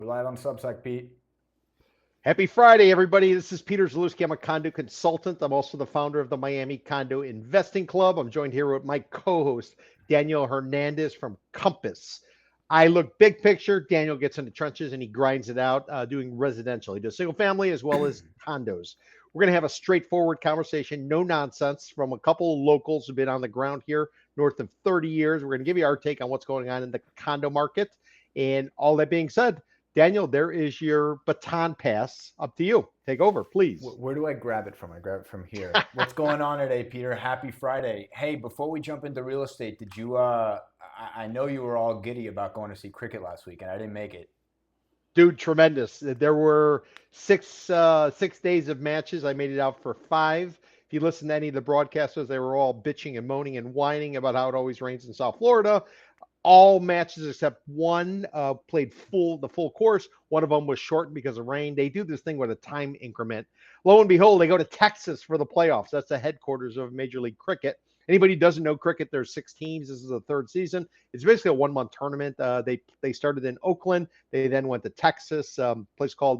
We're live on Substack, Pete. Happy Friday, everybody. This is Peter Zalewski. I'm a condo consultant. I'm also the founder of the Miami Condo Investing Club. I'm joined here with my co-host, Daniel Hernandez from Compass. I look big picture. Daniel gets in the trenches and he grinds it out doing residential. He does single family as well as condos. We're going to have a straightforward conversation, no nonsense, from a couple of locals who've been on the ground here north of 30 years. We're going to give you our take on what's going on in the condo market. And all that being said, Daniel, there is your baton pass. Up to you. Take over, please. Where do I grab it from? I grab it from here. What's going on today, Peter? Happy Friday. Hey, before we jump into real estate, did you, I know you were all giddy about going to see cricket last week, and I didn't make it. Dude, tremendous. There were six days of matches. I made it out for 5. If you listen to any of the broadcasters, they were all bitching and moaning and whining about how it always rains in South Florida. All matches except one played the full course. One of them was shortened because of rain. They do this thing with a time increment. Lo and behold, they go to Texas for the playoffs. That's the headquarters of Major League Cricket. Anybody who doesn't know cricket, there's 6 teams. This is the 3rd season. It's basically a 1-month tournament. They started in Oakland. They then went to Texas, place called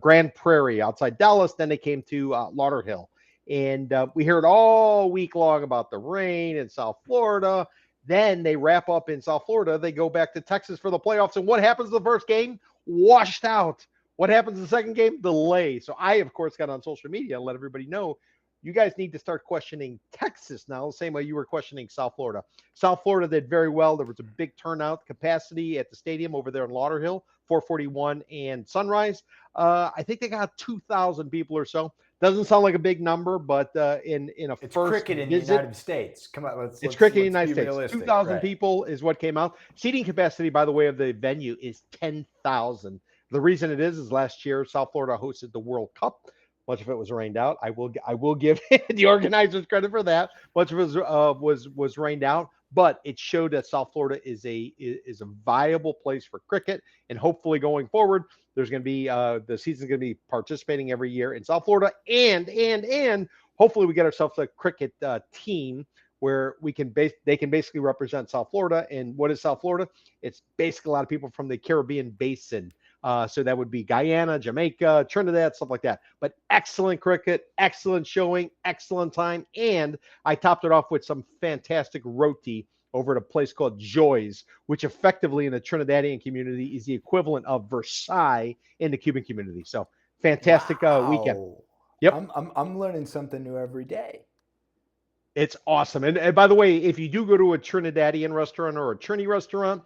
Grand Prairie outside Dallas. Then they came to Lauderhill. And we heard all week long about the rain in South Florida. Then they wrap up in South Florida. They go back to Texas for the playoffs. And what happens the first game? Washed out. What happens the second game? Delay. So I, of course, got on social media and let everybody know you guys need to start questioning Texas now, the same way you were questioning South Florida. South Florida did very well. There was a big turnout capacity at the stadium over there in Lauderhill, 441 and Sunrise. I think they got 2,000 people or so. Doesn't sound like a big number, but in a It's first cricket in visit, the United States. Come on, it's cricket in the let's United be States. realistic. 2,000 Right. people is what came out. Seating capacity, by the way, of the venue is 10,000. The reason it is last year South Florida hosted the World Cup. Much of it was rained out. I will give the organizers credit for that. Much of it was rained out, but it showed that South Florida is a viable place for cricket, and hopefully going forward, there's going to be the season's going to be participating every year in South Florida, and hopefully we get ourselves a cricket team where they can basically represent South Florida. And what is South Florida? It's basically a lot of people from the Caribbean basin. So that would be Guyana, Jamaica, Trinidad, stuff like that. But excellent cricket, excellent showing, excellent time. And I topped it off with some fantastic roti over at a place called Joy's, which effectively in the Trinidadian community is the equivalent of Versailles in the Cuban community. So fantastic weekend. Wow. Yep. I'm learning something new every day. It's awesome. And by the way, if you do go to a Trinidadian restaurant or a Trini restaurant,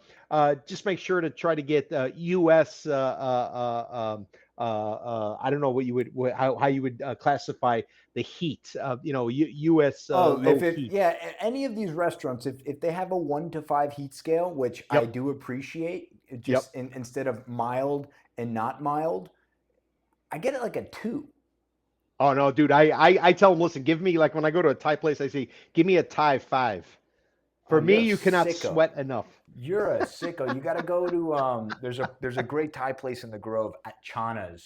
just make sure to try to get U.S. I don't know what you would how you would classify the heat. U.S. Low heat. any of these restaurants, if they have a 1 to 5 heat scale, which I Yep. do appreciate, Yep. instead of mild and not mild, I get it like a 2. Oh no, dude. I tell them, listen, give me, like when I go to a Thai place, I say, give me a Thai 5. Oh, For me, you're a you cannot sicko. sweat enough. You're a sicko. You got to go to there's a great Thai place in the Grove at Chana's,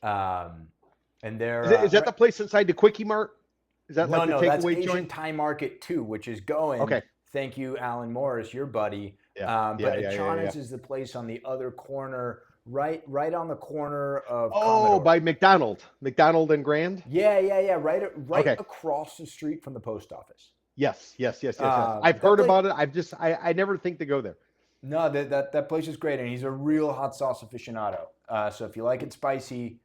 and they're Is that the place inside the Quickie Mart? Is that like the that's takeaway Asian joint? Thai Market 2, which is going. Okay. Thank you, Alan Morris, your buddy. Yeah. But Yeah. Chana's is the place on the other corner, right on the corner of Oh, Commodore. by McDonald and Grand. Yeah. Right Okay. across the street from the post office. Yes. I've heard about it. I never think to go there. No, that place is great, and he's a real hot sauce aficionado. So if you like it spicy,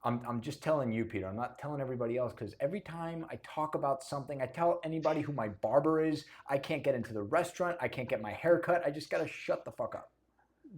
I'm just telling you, Peter. I'm not telling everybody else, because every time I talk about something, I tell anybody who my barber is, I can't get into the restaurant, I can't get my hair cut. I just gotta shut the fuck up.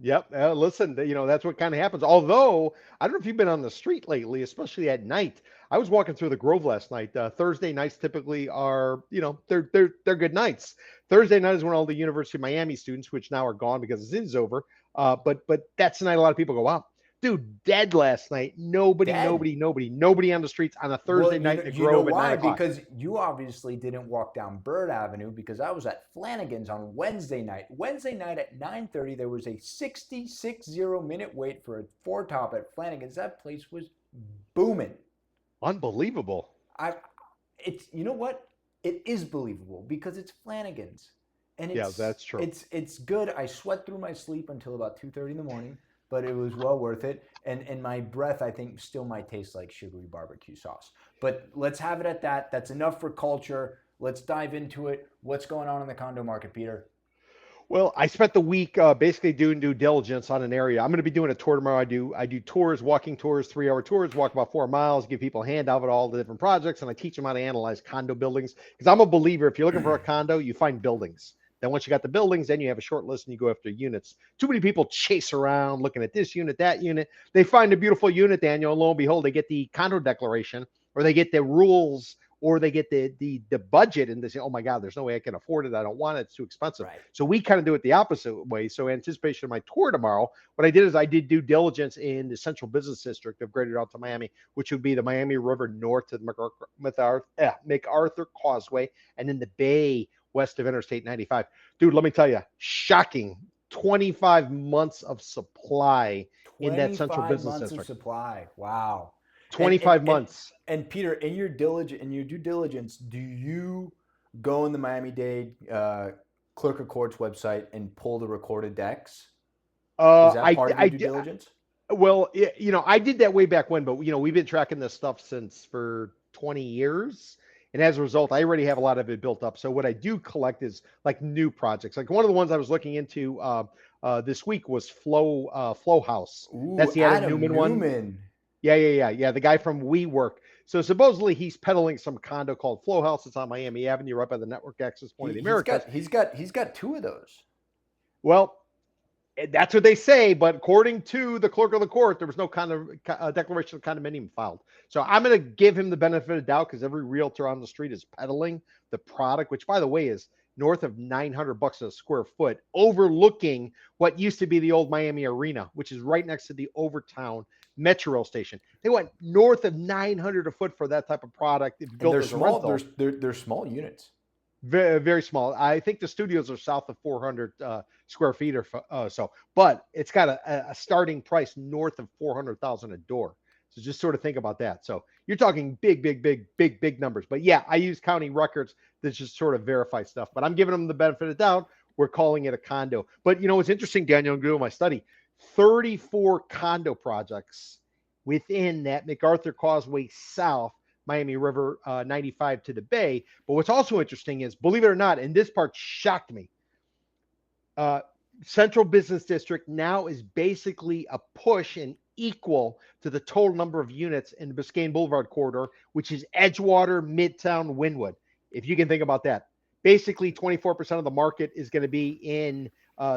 Yep. Listen, that's what kind of happens. Although I don't know if you've been on the street lately, especially at night. I was walking through the Grove last night. Thursday nights typically are, they're good nights. Thursday night is when all the University of Miami students, which now are gone because the season's over, but that's the night a lot of people go out. Dude, dead last night. Nobody on the streets on a Thursday night in the Grove at 9 o'clock. Because you obviously didn't walk down Bird Avenue, because I was at Flanagan's on Wednesday night. Wednesday night at 9:30, there was a 66-minute wait for a 4-top at Flanagan's. That place was booming. Unbelievable. You know what? It is believable because it's Flanagan's. and Yeah, that's true. it's good. I sweat through my sleep until about 2:30 in the morning, but it was well worth it. And my breath, I think, still might taste like sugary barbecue sauce. But let's have it at that. That's enough for culture. Let's dive into it. What's going on in the condo market, Peter? Well, I spent the week basically doing due diligence on an area. I'm going to be doing a tour tomorrow. I do tours, walking tours, 3 hour tours, walk about 4 miles, give people a handout of all the different projects, and I teach them how to analyze condo buildings. Because I'm a believer, if you're looking for a condo, you find buildings. Then once you got the buildings, then you have a short list and you go after units. Too many people chase around looking at this unit, that unit. They find a beautiful unit, Daniel, and lo and behold, they get the condo declaration or they get the rules or they get the budget and they say, oh my God, there's no way I can afford it. I don't want it. It's too expensive. Right. So we kind of do it the opposite way. So anticipation of my tour tomorrow, what I did is I did due diligence in the central business district of Greater Delta, Miami, which would be the Miami River north to the MacArthur Causeway, and then the Bay west of Interstate 95. Dude, let me tell you, shocking. 25 months of supply in that central 25 business months of district. supply. Wow. And and 25 and months. and Peter, in your due diligence, do you go in the Miami-Dade Clerk of Court's website and pull the recorded decks? Is that I, part of your I, due diligence? well, I did that way back when, but we've been tracking this stuff since for 20 years. And as a result, I already have a lot of it built up. So what I do collect is like new projects. Like one of the ones I was looking into this week was Flow House. That's Ooh, the Adam Adam Newman one. Newman. Yeah. The guy from WeWork. So supposedly he's peddling some condo called Flow House. It's on Miami Avenue, right by the network access point of He the he's Americas. got he's got two of those. Well, that's what they say, but according to the clerk of the court, there was no kind of declaration of condominium filed. So I'm going to give him the benefit of doubt because every realtor on the street is peddling the product, which, by the way, is north of $900 a square foot, overlooking what used to be the old Miami Arena, which is right next to the Overtown Metro Rail station. They went north of 900 a foot for that type of product if And built they're as a small. rental. They're small units. Very, very small. I think the studios are south of 400 square feet or so, but it's got a starting price north of 400,000 a door. So just sort of think about that. So you're talking big numbers. But yeah, I use county records that just sort of verify stuff. But I'm giving them the benefit of the doubt. We're calling it a condo. But what's interesting, Daniel, I'm doing my study. 34 condo projects within that MacArthur Causeway South Miami River 95 to the Bay. But what's also interesting is, believe it or not, and this part shocked me, Central Business District now is basically a push and equal to the total number of units in the Biscayne Boulevard corridor, which is Edgewater, Midtown, Wynwood. If you can think about that. Basically, 24% of the market is going to be in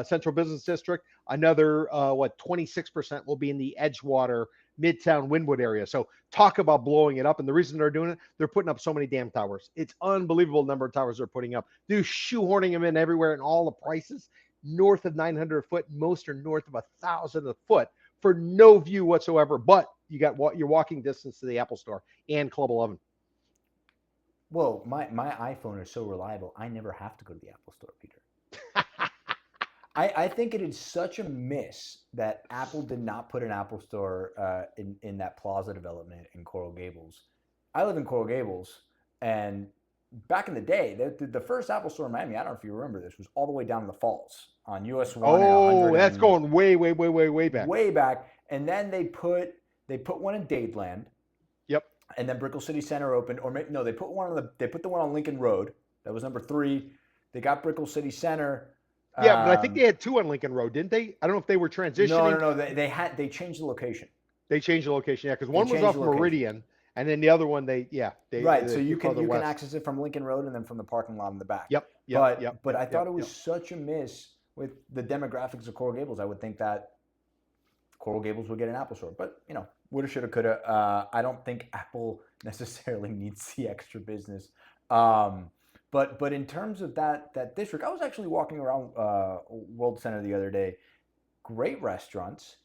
Central Business District. Another, 26% will be in the Edgewater, Midtown, Wynwood area. So talk about blowing it up. And the reason they're doing it, they're putting up so many damn towers. It's unbelievable number of towers they're putting up. They're shoehorning them in everywhere, and all the prices north of 900 a foot. Most are north of 1,000 a foot for no view whatsoever. But you got your walking distance to the Apple Store and Club 11. Well, my iPhone is so reliable, I never have to go to the Apple Store, Peter. I think it is such a miss that Apple did not put an Apple Store in that plaza development in Coral Gables. I live in Coral Gables, and back in the day, the first Apple Store in Miami, I don't know if you remember this, was all the way down in the Falls on US 1 and Oh, 100 that's and going way back. way back. And then they put one in Dadeland, Yep. and then Brickell City Center opened, or no, they put the one on Lincoln Road. That was number 3. They got Brickell City Center. Yeah, but I think they had 2 on Lincoln Road, didn't they? I don't know if they were transitioning. No. They changed the location. They changed the location, yeah, because They one was changed off the location. Meridian, and then the other one Right. So they you can west. access it from Lincoln Road and then from the parking lot in the back. Yep. But I thought it was such a miss with the demographics of Coral Gables. I would think that Coral Gables would get an Apple Store, but woulda, shoulda, coulda. I don't think Apple necessarily needs the extra business. But in terms of that district, I was actually walking around World Center the other day. Great restaurants.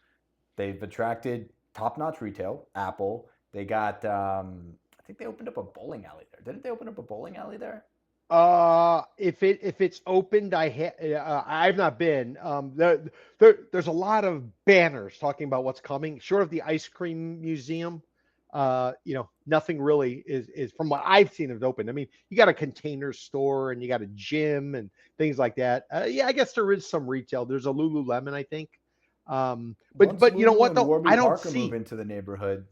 They've attracted top-notch retail. Apple. They got. I think they opened up a bowling alley there. Didn't they open up a bowling alley there? If it's opened, I've not been. There's a lot of banners talking about what's coming. Short of the ice cream museum, nothing really is from what I've seen is open. I mean, you got a container store and you got a gym and things like that. Yeah, I guess there is some retail. There's a Lululemon, I think. Once But you know Lulu what and though? Warby I don't Parker move see. into the neighborhood,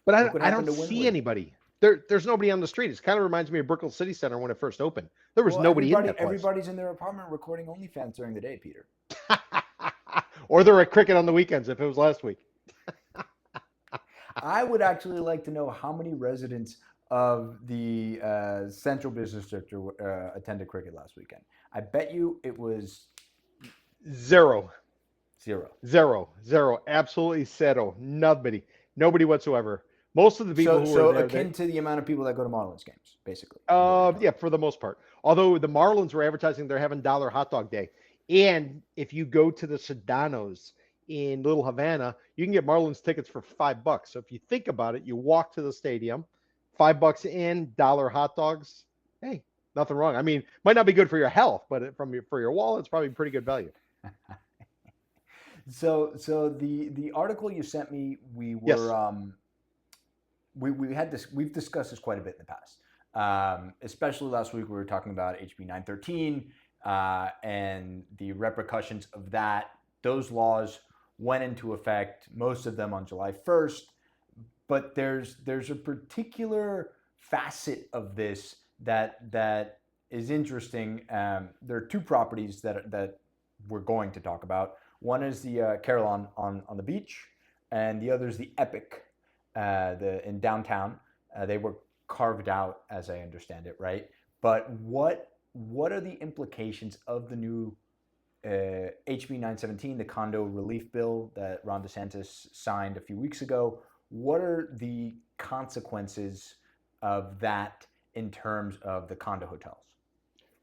But look what I happened don't to see Wynwood. anybody. There's nobody on the street. It kind of reminds me of Brickell City Center when it first opened. There was Well, nobody in that place. everybody's in their apartment recording OnlyFans during the day, Peter. Or they're at cricket on the weekends if it was last week. I would actually like to know how many residents of the central business district attended cricket last weekend. I bet you it was Zero. zero. Zero. Zero. Absolutely zero. Nobody whatsoever. Most of the people who were So there, akin to the amount of people that go to Marlins games, basically. yeah, for the most part. Although the Marlins were advertising they're having dollar hot dog day. And if you go to the Sedanos in Little Havana, you can get Marlins tickets for $5. So if you think about it, you walk to the stadium, $5 in, dollar hot dogs. Hey, nothing wrong. I mean, might not be good for your health, but for your wallet, it's probably pretty good value. So the article you sent me, Yes. We had this, we've discussed this quite a bit in the past. Especially last week we were talking about HB 913 and the repercussions of that. Those laws went into effect, most of them on July 1st, but there's a particular facet of this that is interesting. There are two properties that we're going to talk about. One is the Carillon on the beach, and the other is the Epic in downtown. They were carved out, as I understand it, right? But what are the implications of the new HB 917, the condo relief bill that Ron DeSantis signed a few weeks ago? What are the consequences of that in terms of the condo hotels?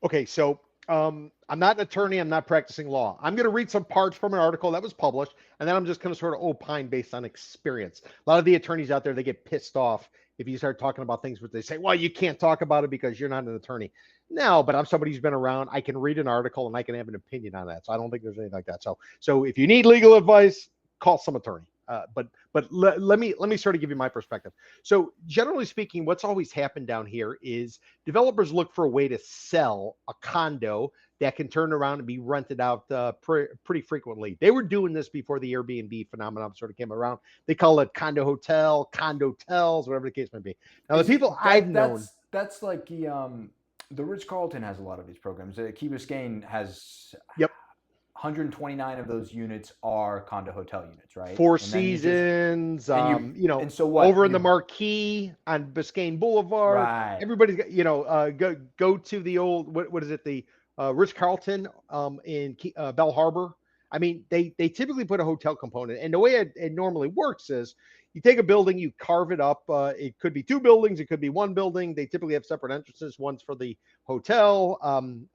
Okay, so I'm not an attorney. I'm not practicing law. I'm going to read some parts from an article that was published, and then I'm just going to sort of opine based on experience. A lot of the attorneys out there, they get pissed off if you start talking about things where they say, well, you can't talk about it because you're not an attorney. No, but I'm somebody who's been around. I can read an article and I can have an opinion on that. So I don't think there's anything like that. So if you need legal advice, call some attorney. But let me sort of give you my perspective. So generally speaking, what's always happened down here is developers look for a way to sell a condo that can turn around and be rented out pretty frequently. They were doing this before the Airbnb phenomenon sort of came around. They call it condo hotel, condo tels, whatever the case may be. Now the people I've known, that's like the Ritz Carlton has a lot of these programs. Key Biscayne has yep, 129 of those units are condo hotel units, right? Four And then Seasons, and so what? over in the Marquee on Biscayne Boulevard. Right. Everybody's got, go to the old, what is it, the Ritz Carlton in Bell Harbor. I mean, they typically put a hotel component, and the way it normally works is you take a building, you carve it up. It could be two buildings, it could be one building. They typically have separate entrances. One's for the hotel.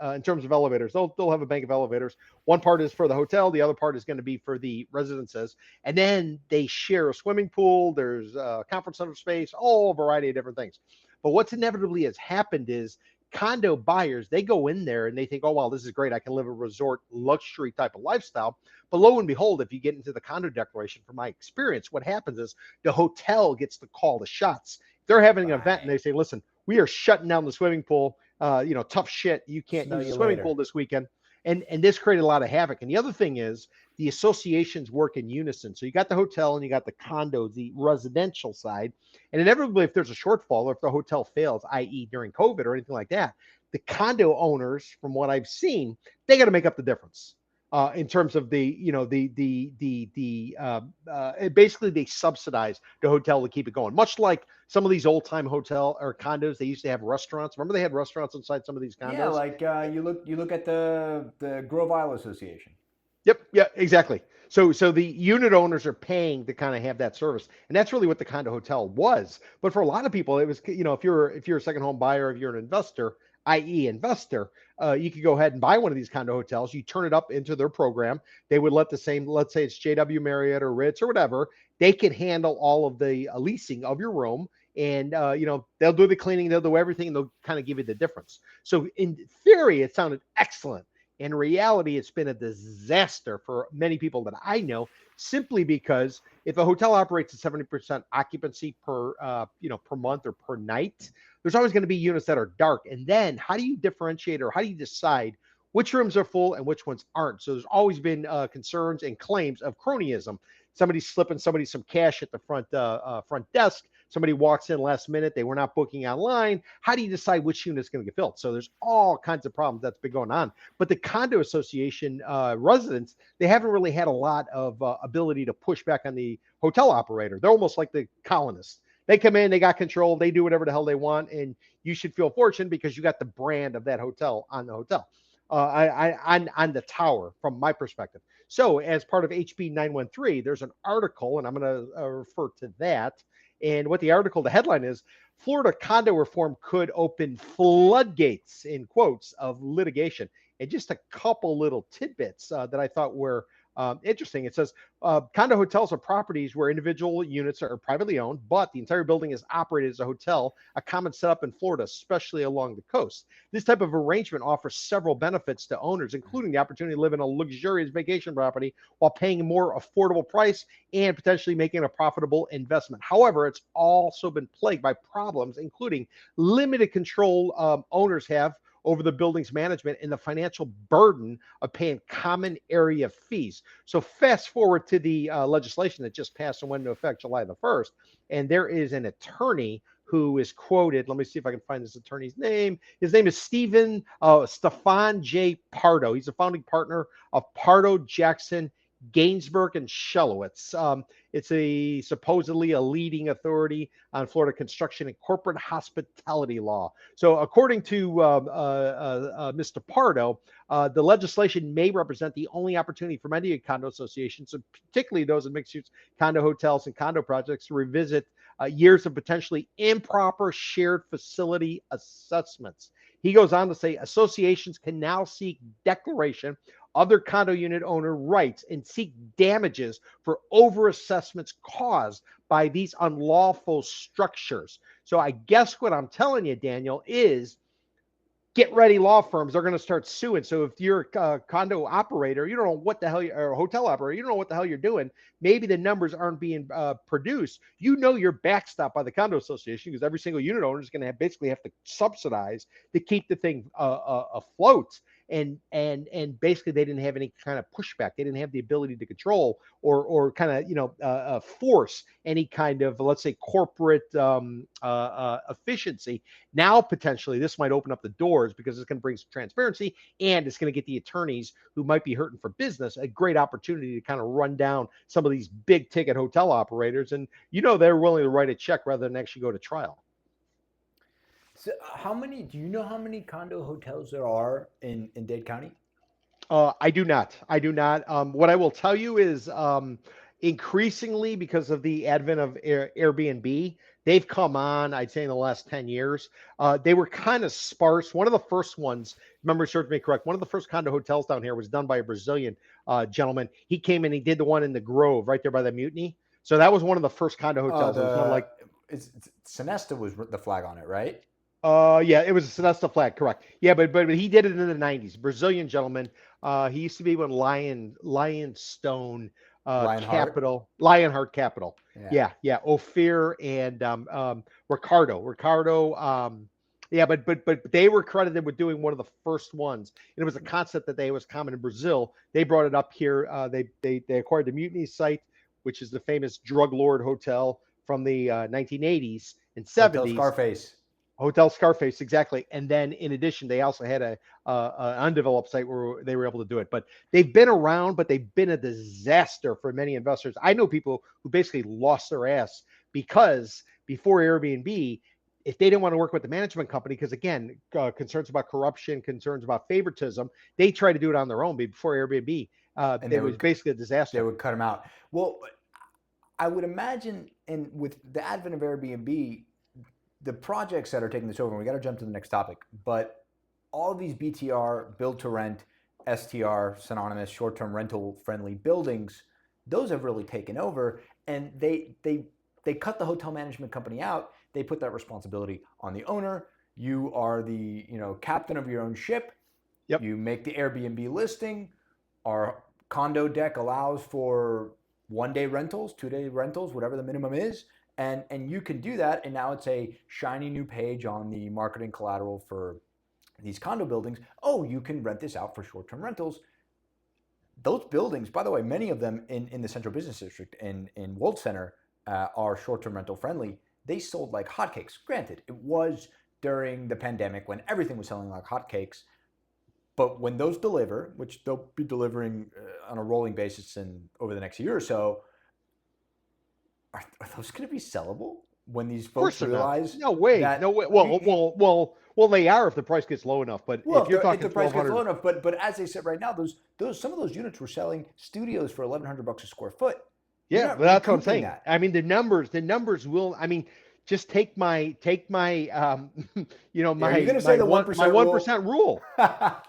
In terms of elevators, they'll have a bank of elevators. One part is for the hotel, the other part is going to be for the residences, and then they share a swimming pool. There's a conference center space, all a variety of different things. But what's inevitably has happened is condo buyers, they go in there and they think, oh, well, this is great. I can live a resort luxury type of lifestyle. But lo and behold, if you get into the condo declaration, from my experience, what happens is the hotel gets to call the shots. They're having an event and they say, listen, we are shutting down the swimming pool. Tough shit. You can't use the swimming pool this weekend. And this created a lot of havoc. And the other thing is the associations work in unison. So you got the hotel and you got the condo, the residential side. And inevitably, if there's a shortfall or if the hotel fails, i.e. during COVID or anything like that, the condo owners, from what I've seen, they got to make up the difference. In terms of basically they subsidize the hotel to keep it going. Much like some of these old time hotel or condos, they used to have restaurants. Remember they had restaurants inside some of these condos? Yeah, like you look at the Grove Isle Association. Yep. Yeah, exactly. So the unit owners are paying to kind of have that service, and that's really what the condo hotel was. But for a lot of people, it was, if you're a second home buyer, if you're an investor, i.e. investor, you could go ahead and buy one of these condo hotels. You turn it up into their program. They would let the same, let's say it's JW Marriott or Ritz or whatever, they could handle all of the leasing of your room. And, they'll do the cleaning, they'll do everything, and they'll kind of give you the difference. So in theory, it sounded excellent. In reality, it's been a disaster for many people that I know, simply because if a hotel operates at 70% occupancy per per month or per night, there's always going to be units that are dark. And then how do you differentiate, or how do you decide which rooms are full and which ones aren't? So there's always been concerns and claims of cronyism. Somebody's slipping somebody some cash at the front desk. Somebody walks in last minute. They were not booking online. How do you decide which unit is going to get filled? So there's all kinds of problems that's been going on. But the condo association residents, they haven't really had a lot of ability to push back on the hotel operator. They're almost like the colonists. They come in, they got control, they do whatever the hell they want, and you should feel fortunate because you got the brand of that hotel on the hotel, on the tower, from my perspective. So, as part of HB 913, there's an article, and I'm going to refer to that. And what the article, the headline is: Florida condo reform could open floodgates, in quotes, of litigation. And just a couple little tidbits that I thought were interesting. It says condo hotels are properties where individual units are privately owned, but the entire building is operated as a hotel, a common setup in Florida, especially along the coast. This type of arrangement offers several benefits to owners, including the opportunity to live in a luxurious vacation property while paying a more affordable price and potentially making a profitable investment. However, it's also been plagued by problems, including limited control owners have over the building's management and the financial burden of paying common area fees. So fast forward to the legislation that just passed and went into effect July the 1st, and there is an attorney who is quoted. Let me see if I can find this attorney's name. His name is Stefan J. Pardo. He's a founding partner of Pardo, Jackson, Gainsbourg, and Shelowitz. It's supposedly a leading authority on Florida construction and corporate hospitality law. So, according to Mr. Pardo, the legislation may represent the only opportunity for many condo associations, and particularly those in mixed-use condo hotels and condo projects, to revisit years of potentially improper shared facility assessments. He goes on to say associations can now seek declaration of their condo unit owner rights and seek damages for overassessments caused by these unlawful structures. So I guess what I'm telling you, Daniel, is get ready, law firms are going to start suing. So if you're a condo operator, you don't know what the hell, or a hotel operator, you don't know what the hell you're doing. Maybe the numbers aren't being produced. You know you're backstopped by the condo association, because every single unit owner is going to basically have to subsidize to keep the thing afloat. And basically they didn't have any kind of pushback. They didn't have the ability to control or kind of force any kind of, let's say, corporate efficiency. Now potentially this might open up the doors, because it's going to bring some transparency, and it's going to get the attorneys who might be hurting for business a great opportunity to kind of run down some of these big ticket hotel operators, and they're willing to write a check rather than actually go to trial. So, do you know how many condo hotels there are in Dade County? I do not. I do not. What I will tell you is, increasingly, because of the advent of Airbnb, they've come on, I'd say, in the last 10 years. They were kind of sparse. One of the first ones, remember, serves me correct, one of the first condo hotels down here was done by a Brazilian gentleman. He came in, he did the one in the Grove right there by the Mutiny. So that was one of the first condo hotels. It was done like, it's Sonesta was the flag on it, right? yeah, it was, that's the flag, correct. Yeah, but he did it in the 90s. Brazilian gentleman. He used to be with Lionstone Lionheart. Capital, Lionheart Capital. Yeah. Yeah. Ophir and Ricardo. Yeah, but they were credited with doing one of the first ones. And it was a concept that was common in Brazil. They brought it up here. They acquired the Mutiny site, which is the famous drug lord hotel from the 1980s and Hotel 70s. Scarface. Hotel Scarface, exactly. And then in addition, they also had an undeveloped site where they were able to do it. But they've been around, but they've been a disaster for many investors. I know people who basically lost their ass because before Airbnb, if they didn't want to work with the management company, because again, concerns about corruption, concerns about favoritism, they tried to do it on their own. But before Airbnb, it was basically a disaster. They would cut them out. Well, I would imagine, and with the advent of Airbnb, the projects that are taking this over, and we got to jump to the next topic, but all of these BTR, build to rent, STR, synonymous, short-term rental friendly buildings, those have really taken over, and they cut the hotel management company out. They put that responsibility on the owner. You are the captain of your own ship. Yep. You make the Airbnb listing. Our condo deck allows for 1 day rentals, 2 day rentals, whatever the minimum is. And you can do that. And now it's a shiny new page on the marketing collateral for these condo buildings. Oh, you can rent this out for short-term rentals. Those buildings, by the way, many of them in the Central Business District in World Center are short-term rental friendly. They sold like hotcakes. Granted, it was during the pandemic when everything was selling like hotcakes. But when those deliver, which they'll be delivering on a rolling basis over the next year or so, are those going to be sellable when these Of course folks they're not. realize No way. that No way. Well, they are if the price gets low enough. But well, if you're if talking the price gets 1,200, low enough, but as they said right now, those some of those units were selling studios for $1,100 a square foot. You're yeah, not but that's what I'm recouping saying. that. I mean, the numbers will. I mean, just take my Are you going to say the one my percent rule? 1% rule.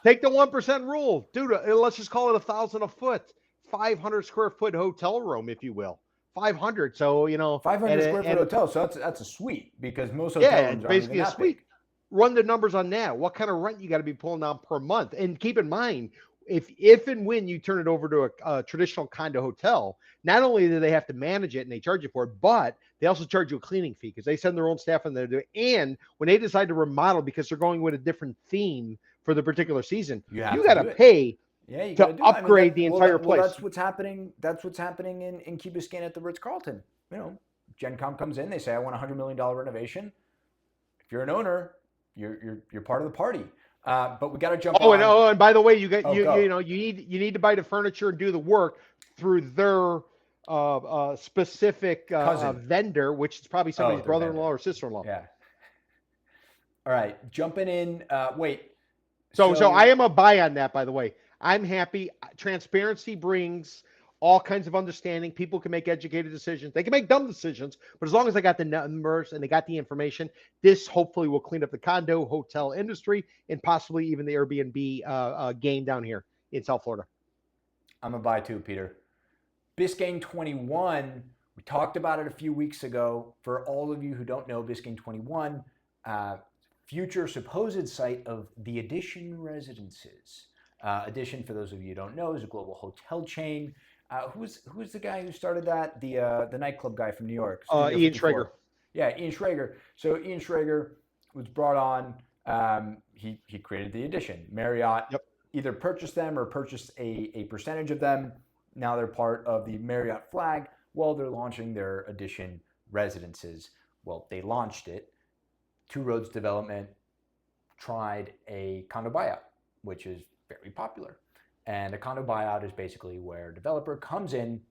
Take the 1% rule, dude. Let's just call it 1,000 a foot, 500 square foot hotel room, if you will, 500. So 500 square foot and hotel, so that's a suite because most hotel yeah, rooms it's aren't even basically a that big. suite. Run the numbers on that. What kind of rent you got to be pulling down per month? And keep in mind, if and when you turn it over to a traditional condo hotel, not only do they have to manage it and they charge you for it, but they also charge you a cleaning fee because they send their own staff in there to do it. And when they decide to remodel because they're going with a different theme for the particular season, You have you to got to do it. pay Yeah, you got to to do it. I mean, upgrade the entire place. that's what's happening. That's what's happening in Key Biscayne at the Ritz Carlton. GenCom comes in. They say, "I want $100 million renovation." If you're an owner, you're part of the party. But we got to jump Oh, and on. by the way, you got Oh, you go. know you need to buy the furniture and do the work through their specific Cousin. vendor, which is probably Oh, somebody's their vendor. brother-in-law or sister-in-law. Yeah. All right, jumping in. Wait. So I So am a buy on that. By the way, I'm happy. Transparency brings all kinds of understanding. People can make educated decisions. They can make dumb decisions, but as long as they got the numbers and they got the information, this hopefully will clean up the condo hotel industry and possibly even the Airbnb game down here in South Florida. I'm a buy too, Peter. Biscayne 21. We talked about it a few weeks ago. For all of you who don't know, Biscayne 21, future supposed site of the Edition Residences. Edition, for those of you who don't know, is a global hotel chain. Who's the guy who started that? The nightclub guy from New York, Studio Ian 54. Schrager. Yeah, Ian Schrager. So Ian Schrager was brought on. He created the Edition. Marriott Yep. either purchased them or purchased a percentage of them. Now they're part of the Marriott flag. Well, they're launching their Edition Residences. Well, they launched it. Two Roads Development tried a condo buyout, which is very popular. And a condo buyout is basically where a developer comes in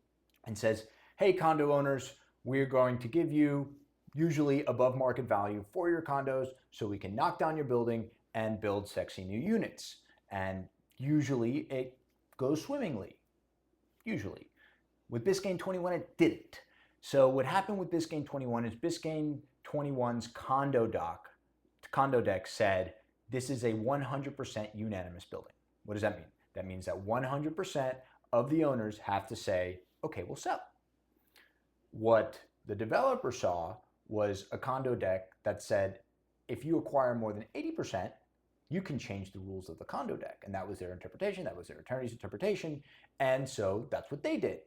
and says, hey, condo owners, we're going to give you usually above market value for your condos so we can knock down your building and build sexy new units. And usually it goes swimmingly. Usually. With Biscayne 21, it didn't. So what happened with Biscayne 21 is Biscayne 21's condo deck said, this is a 100% unanimous building. What does that mean? That means that 100% of the owners have to say, okay, we'll sell. What the developer saw was a condo deck that said, if you acquire more than 80%, you can change the rules of the condo deck. And that was their interpretation. That was their attorney's interpretation. And so that's what they did.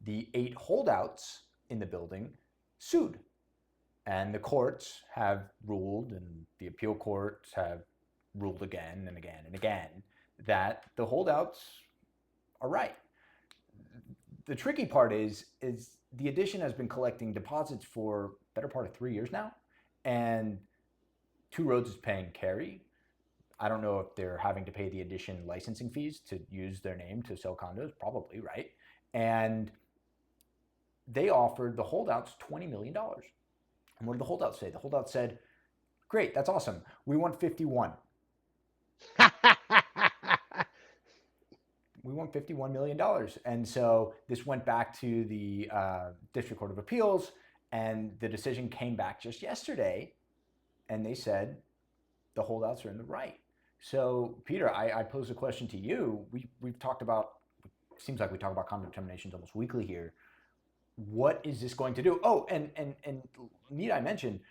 The 8 holdouts in the building sued. And the courts have ruled, and the appeal courts have ruled again and again and again, that the holdouts are right. The tricky part is the Edition has been collecting deposits for better part of 3 years now, and Two Roads is paying carry. I don't know if they're having to pay the Edition licensing fees to use their name to sell condos, probably, right? And they offered the holdouts $20 million. And what did the holdouts say? The holdouts said, great, that's awesome. We want 51. We want $51 million. And so this went back to the District Court of Appeals, and the decision came back just yesterday, and they said the holdouts are in the right. So, Peter, I pose a question to you. We've talked about, seems like we talk about condo terminations almost weekly here. What is this going to do? Oh, and need I mention,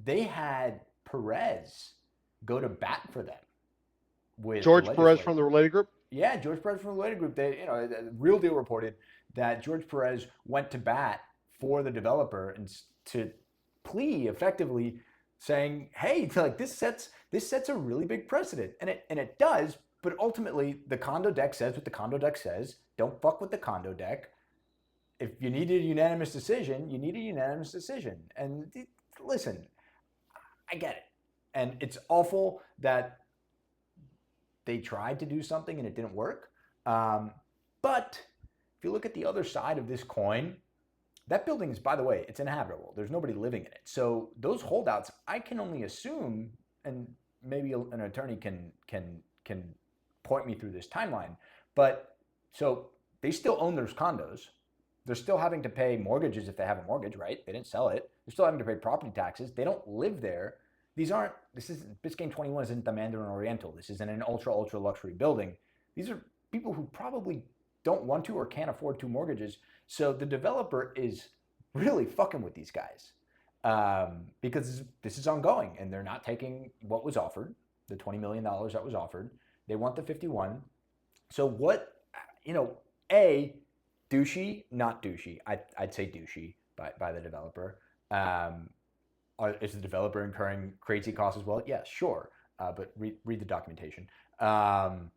they had Perez go to bat for them. with the George Perez from legislature. the related group. Yeah, George Perez from the related group. Real Deal reported that George Perez went to bat for the developer and to plea effectively saying, "Hey, like this sets a really big precedent," and it does. But ultimately, the condo deck says what the condo deck says. Don't fuck with the condo deck. If you need a unanimous decision, you need a unanimous decision. And listen, I get it, and it's awful that they tried to do something and it didn't work. But if you look at the other side of this coin, that building is, by the way, it's inhabitable. There's nobody living in it. So those holdouts, I can only assume, and maybe an attorney can point me through this timeline. But so they still own those condos. They're still having to pay mortgages if they have a mortgage, right? They didn't sell it. They're still having to pay property taxes. They don't live there. This isn't Biscayne 21 isn't the Mandarin Oriental. This isn't an ultra luxury building. These are people who probably don't want to or can't afford two mortgages. So the developer is really fucking with these guys because this is ongoing and they're not taking what was offered, the $20 million that was offered. They want the 51. So what, A, douchey, not douchey. I'd say douchey by the developer. Is the developer incurring crazy costs as well? Yeah, sure. But read the documentation. And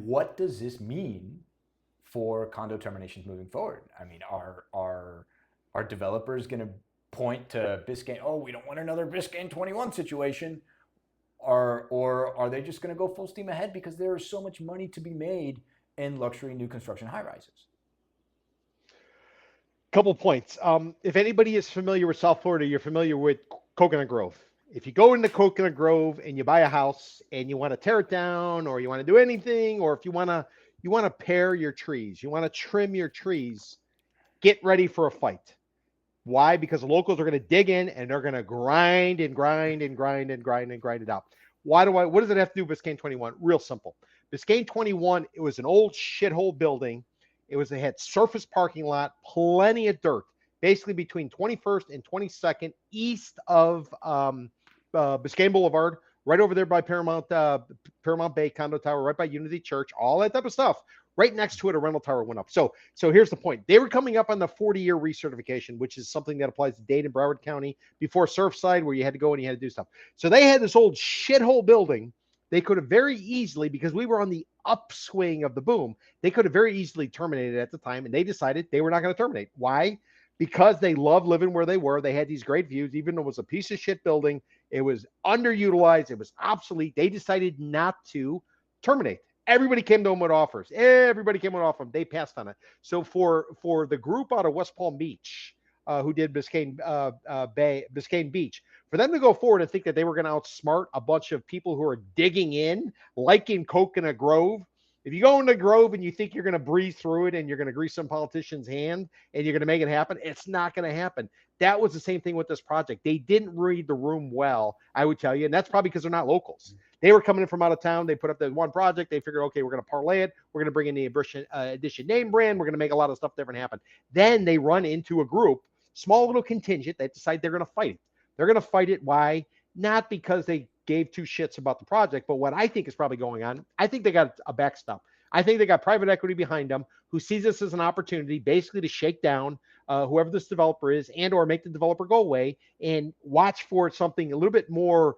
what does this mean for condo terminations moving forward? I mean, are developers going to point to Biscayne? Oh, we don't want another Biscayne 21 situation, or are they just going to go full steam ahead because there is so much money to be made in luxury new construction high rises? Couple points. If anybody is familiar with South Florida, you're familiar with Coconut Grove. If you go into Coconut Grove and you buy a house and you want to tear it down, or you want to do anything, or if you want to pair your trees, you want to trim your trees, get ready for a fight. Why? Because the locals are going to dig in and they're going to grind and grind and grind and grind and grind it out. What does it have to do with Biscayne 21? Real simple. Biscayne 21, it was an old shithole building. It had surface parking lot, plenty of dirt, basically between 21st and 22nd east of Biscayne Boulevard, right over there by Paramount Bay Condo Tower, right by Unity Church, all that type of stuff. Right next to it, a rental tower went up. So here's the point. They were coming up on the 40-year recertification, which is something that applies to Dade and Broward County before Surfside, where you had to go and you had to do stuff. So they had this old shithole building. They could have very easily, because we were on the upswing of the boom, they could have very easily terminated at the time, and they decided they were not going to terminate. Why? Because they loved living where they were. They had these great views, even though it was a piece of shit building. It was underutilized. It was obsolete. They decided not to terminate. Everybody came to them with offers. Everybody came with offers. They passed on it. So for the group out of West Palm Beach, who did Biscayne Beach, for them to go forward and think that they were going to outsmart a bunch of people who are digging in, like in Coconut Grove. If you go into Grove and you think you're going to breeze through it and you're going to grease some politician's hand and you're going to make it happen, it's not going to happen. That was the same thing with this project. They didn't read the room well, I would tell you, and that's probably because they're not locals. They were coming in from out of town. They put up that one project. They figured, okay, we're going to parlay it. We're going to bring in the Edition name brand. We're going to make a lot of stuff different happen. Then they run into a group, small little contingent, that decide they're going to fight it. They're going to fight it. Why? Not because they gave two shits about the project, but what I think is probably going on, I think they got a backstop. I think they got private equity behind them who sees this as an opportunity basically to shake down whoever this developer is and or make the developer go away and watch for something a little bit more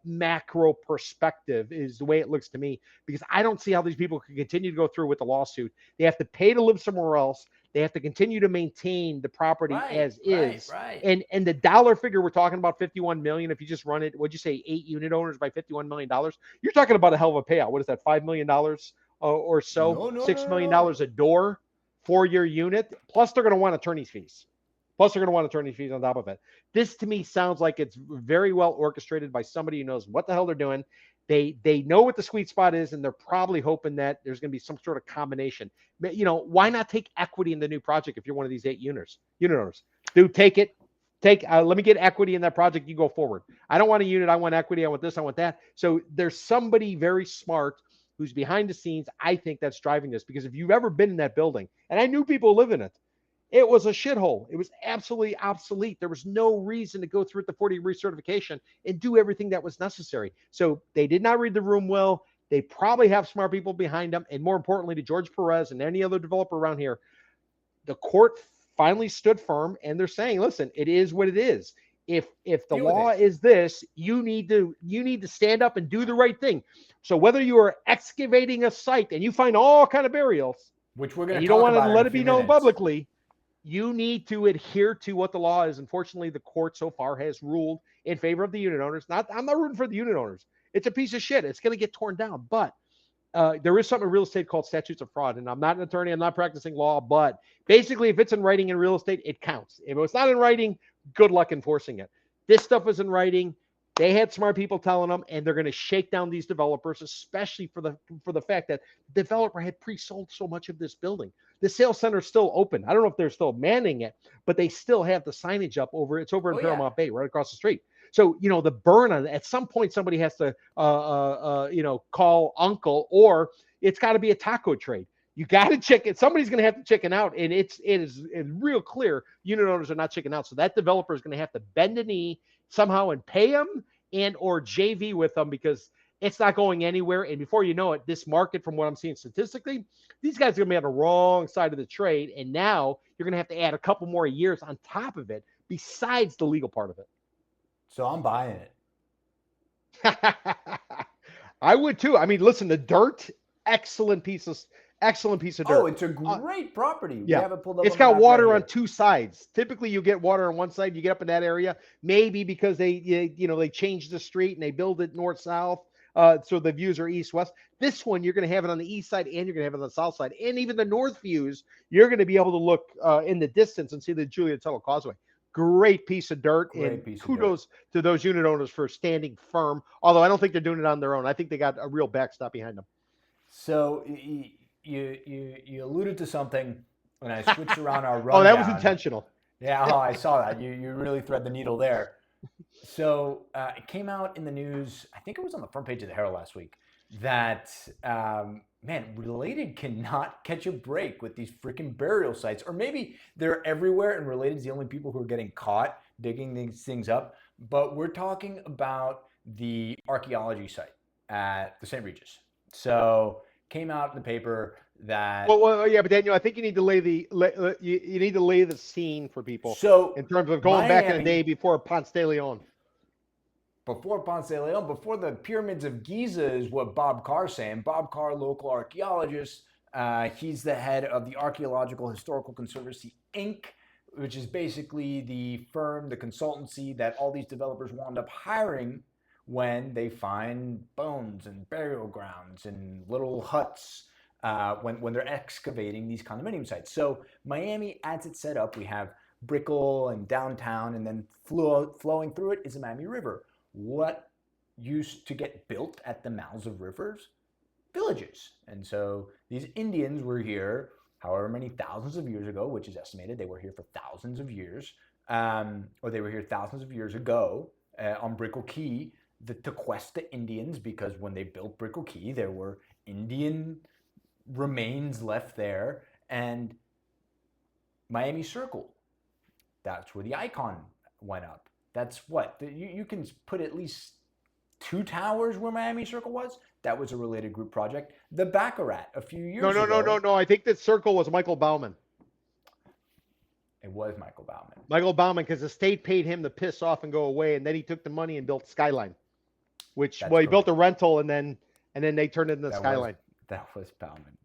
macro perspective is the way it looks to me, because I don't see how these people can continue to go through with the lawsuit. They have to pay to live somewhere else. They have to continue to maintain the property as is. Right. And the dollar figure we're talking about, 51 million. If you just run it, what'd you say, 8 unit owners by $51 million? You're talking about a hell of a payout. What is that, $5 million or so? $6 million a door for your unit. Plus, they're going to want attorney's fees. On top of it. This to me sounds like it's very well orchestrated by somebody who knows what the hell they're doing. They know what the sweet spot is, and they're probably hoping that there's going to be some sort of combination. Why not take equity in the new project if you're one of these unit owners? Dude, take it. Let me get equity in that project. You go forward. I don't want a unit. I want equity. I want this. I want that. So there's somebody very smart who's behind the scenes. I think that's driving this, because if you've ever been in that building, and I knew people live in it, it was a shithole. It was absolutely obsolete. There was no reason to go through the 40 recertification and do everything that was necessary. So they did not read the room well. They probably have smart people behind them. And more importantly, to George Perez and any other developer around here, the court finally stood firm, and they're saying, listen, it is what it is. If the Deal with law it. is this, you need to stand up and do the right thing. So whether you are excavating a site and you find all kind of burials, Which we're going and to you don't talk want to about in let a it few be known minutes. publicly, you need to adhere to what the law is. Unfortunately, the court so far has ruled in favor of the unit owners. I'm not rooting for the unit owners. It's a piece of shit. It's going to get torn down. But there is something in real estate called statutes of fraud. And I'm not an attorney. I'm not practicing law. But basically, if it's in writing in real estate, it counts. If it's not in writing, good luck enforcing it. This stuff is in writing. They had smart people telling them, and they're going to shake down these developers, especially for the fact that the developer had pre-sold so much of this building. The sales center is still open. I don't know if they're still manning it, but they still have the signage up over. It's over in Paramount Bay, right across the street. So the burn on it. At some point, somebody has to call uncle, or it's got to be a taco trade. You got to chicken. Somebody's going to have to chicken out, and it's real clear. Unit owners are not chicken out, so that developer is going to have to bend a knee somehow and pay them and or JV with them, because it's not going anywhere. And before you know it, this market, from what I'm seeing statistically, these guys are going to be on the wrong side of the trade. And now you're going to have to add a couple more years on top of it, besides the legal part of it. So I'm buying it. I would too. I mean, listen, the dirt, excellent piece of dirt. Oh, it's a great property. Yeah. We have it pulled up. It's on the got map water right on two sides. Typically, you get water on one side. You get up in that area, maybe because they changed the street and they build it north south, so the views are east west. This one, you're going to have it on the east side, and you're going to have it on the south side, and even the north views. You're going to be able to look in the distance and see the Julia Tuttle Causeway. Great piece of dirt, and kudos to those unit owners for standing firm. Although I don't think they're doing it on their own. I think they got a real backstop behind them. So you alluded to something when I switched around our rundown. Oh, that was intentional. Yeah, I saw that. You really thread the needle there. So it came out in the news, I think it was on the front page of the Herald last week, that, Related cannot catch a break with these freaking burial sites. Or maybe they're everywhere and Related's the only people who are getting caught digging these things up. But we're talking about the archaeology site at the St. Regis. So came out in the paper that but Daniel, I think you need to lay the scene for people. So in terms of going back in the day before Ponce de Leon. Before Ponce de Leon, before the pyramids of Giza is what Bob Carr's saying. Bob Carr, local archaeologist, he's the head of the Archaeological Historical Conservancy, Inc., which is basically the firm, the consultancy that all these developers wound up hiring when they find bones and burial grounds and little huts when they're excavating these condominium sites. So Miami, as it's set up, we have Brickell and downtown, and then flowing through it is the Miami River. What used to get built at the mouths of rivers? Villages. And so these Indians were here however many thousands of years ago, which is estimated they were here for thousands of years, or they were here thousands of years ago on Brickell Key, the Tequesta Indians, because when they built Brickell Key, there were Indian remains left there. And Miami Circle, that's where the icon went up. That's what you can put at least 2 towers where Miami Circle was. That was a Related Group project. The Baccarat a few years ago. No. I think that Circle was Michael Bauman. It was Michael Bauman. Michael Bauman, because the state paid him to piss off and go away, and then he took the money and built Skyline, which he built a rental, and then they turned it into Skyline. That was Bauman.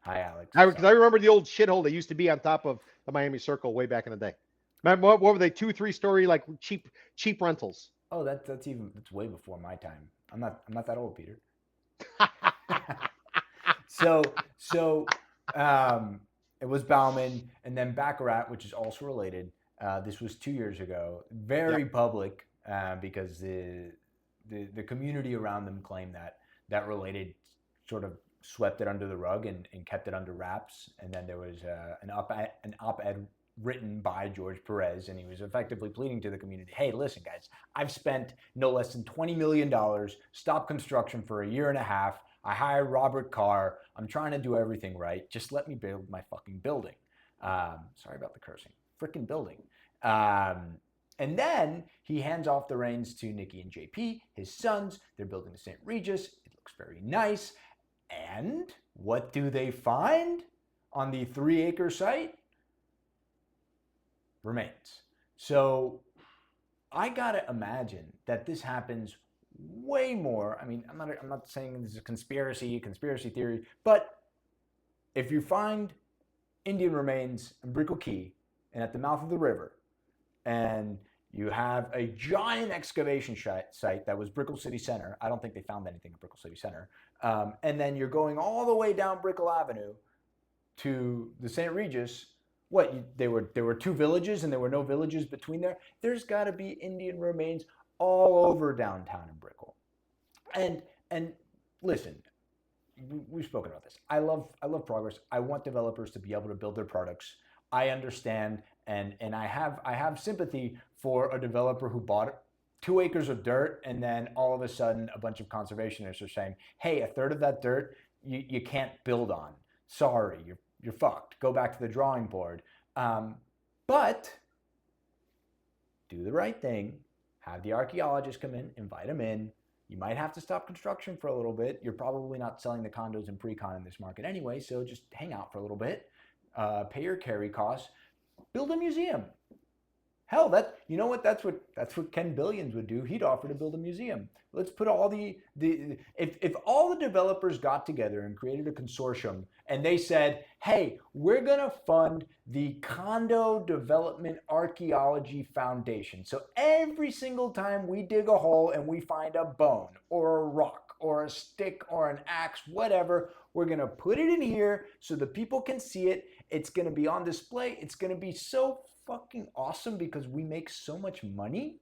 Hi, Alex. Because I remember the old shithole that used to be on top of the Miami Circle way back in the day. Remember, what were they? 2-3 story like cheap rentals. Oh, that's way before my time. I'm not that old, Peter. So it was Bauman, and then Baccarat, which is also Related. This was 2 years ago. Very public because the community around them claimed that Related sort of swept it under the rug and kept it under wraps. And then there was an op-ed written by George Perez, and he was effectively pleading to the community, hey, listen, guys, I've spent no less than $20 million, stopped construction for a year and a half. I hired Robert Carr. I'm trying to do everything right. Just let me build my fucking building. Sorry about the cursing. Frickin' building. And then he hands off the reins to Nikki and JP, his sons. They're building the St. Regis. It looks very nice. And what do they find on the 3-acre site? Remains. So I gotta imagine that this happens way more. I mean, I'm not saying this is a conspiracy theory, but if you find Indian remains in Brickell Key and at the mouth of the river, and you have a giant excavation site that was Brickell City Center. I don't think they found anything at Brickell City Center. And then you're going all the way down Brickell Avenue to the St. Regis. There were 2 villages and there were no villages between there. There's got to be Indian remains all over downtown in Brickell. And listen, we've spoken about this. I love progress. I want developers to be able to build their products. I understand and I have sympathy for a developer who bought 2 acres of dirt and then all of a sudden a bunch of conservationists are saying, hey, a third of that dirt you can't build on. Sorry, you're fucked. Go back to the drawing board. But do the right thing. Have the archaeologists come in, invite them in. You might have to stop construction for a little bit. You're probably not selling the condos in pre-con in this market anyway, so just hang out for a little bit. Pay your carry costs. Build a museum. Hell, that's what Ken Billions would do. He'd offer to build a museum. Let's put all if all the developers got together and created a consortium and they said, hey, we're gonna fund the Condo Development Archaeology Foundation. So every single time we dig a hole and we find a bone or a rock or a stick or an axe, whatever, we're gonna put it in here so the people can see it. It's gonna be on display. It's gonna be so fucking awesome because we make so much money.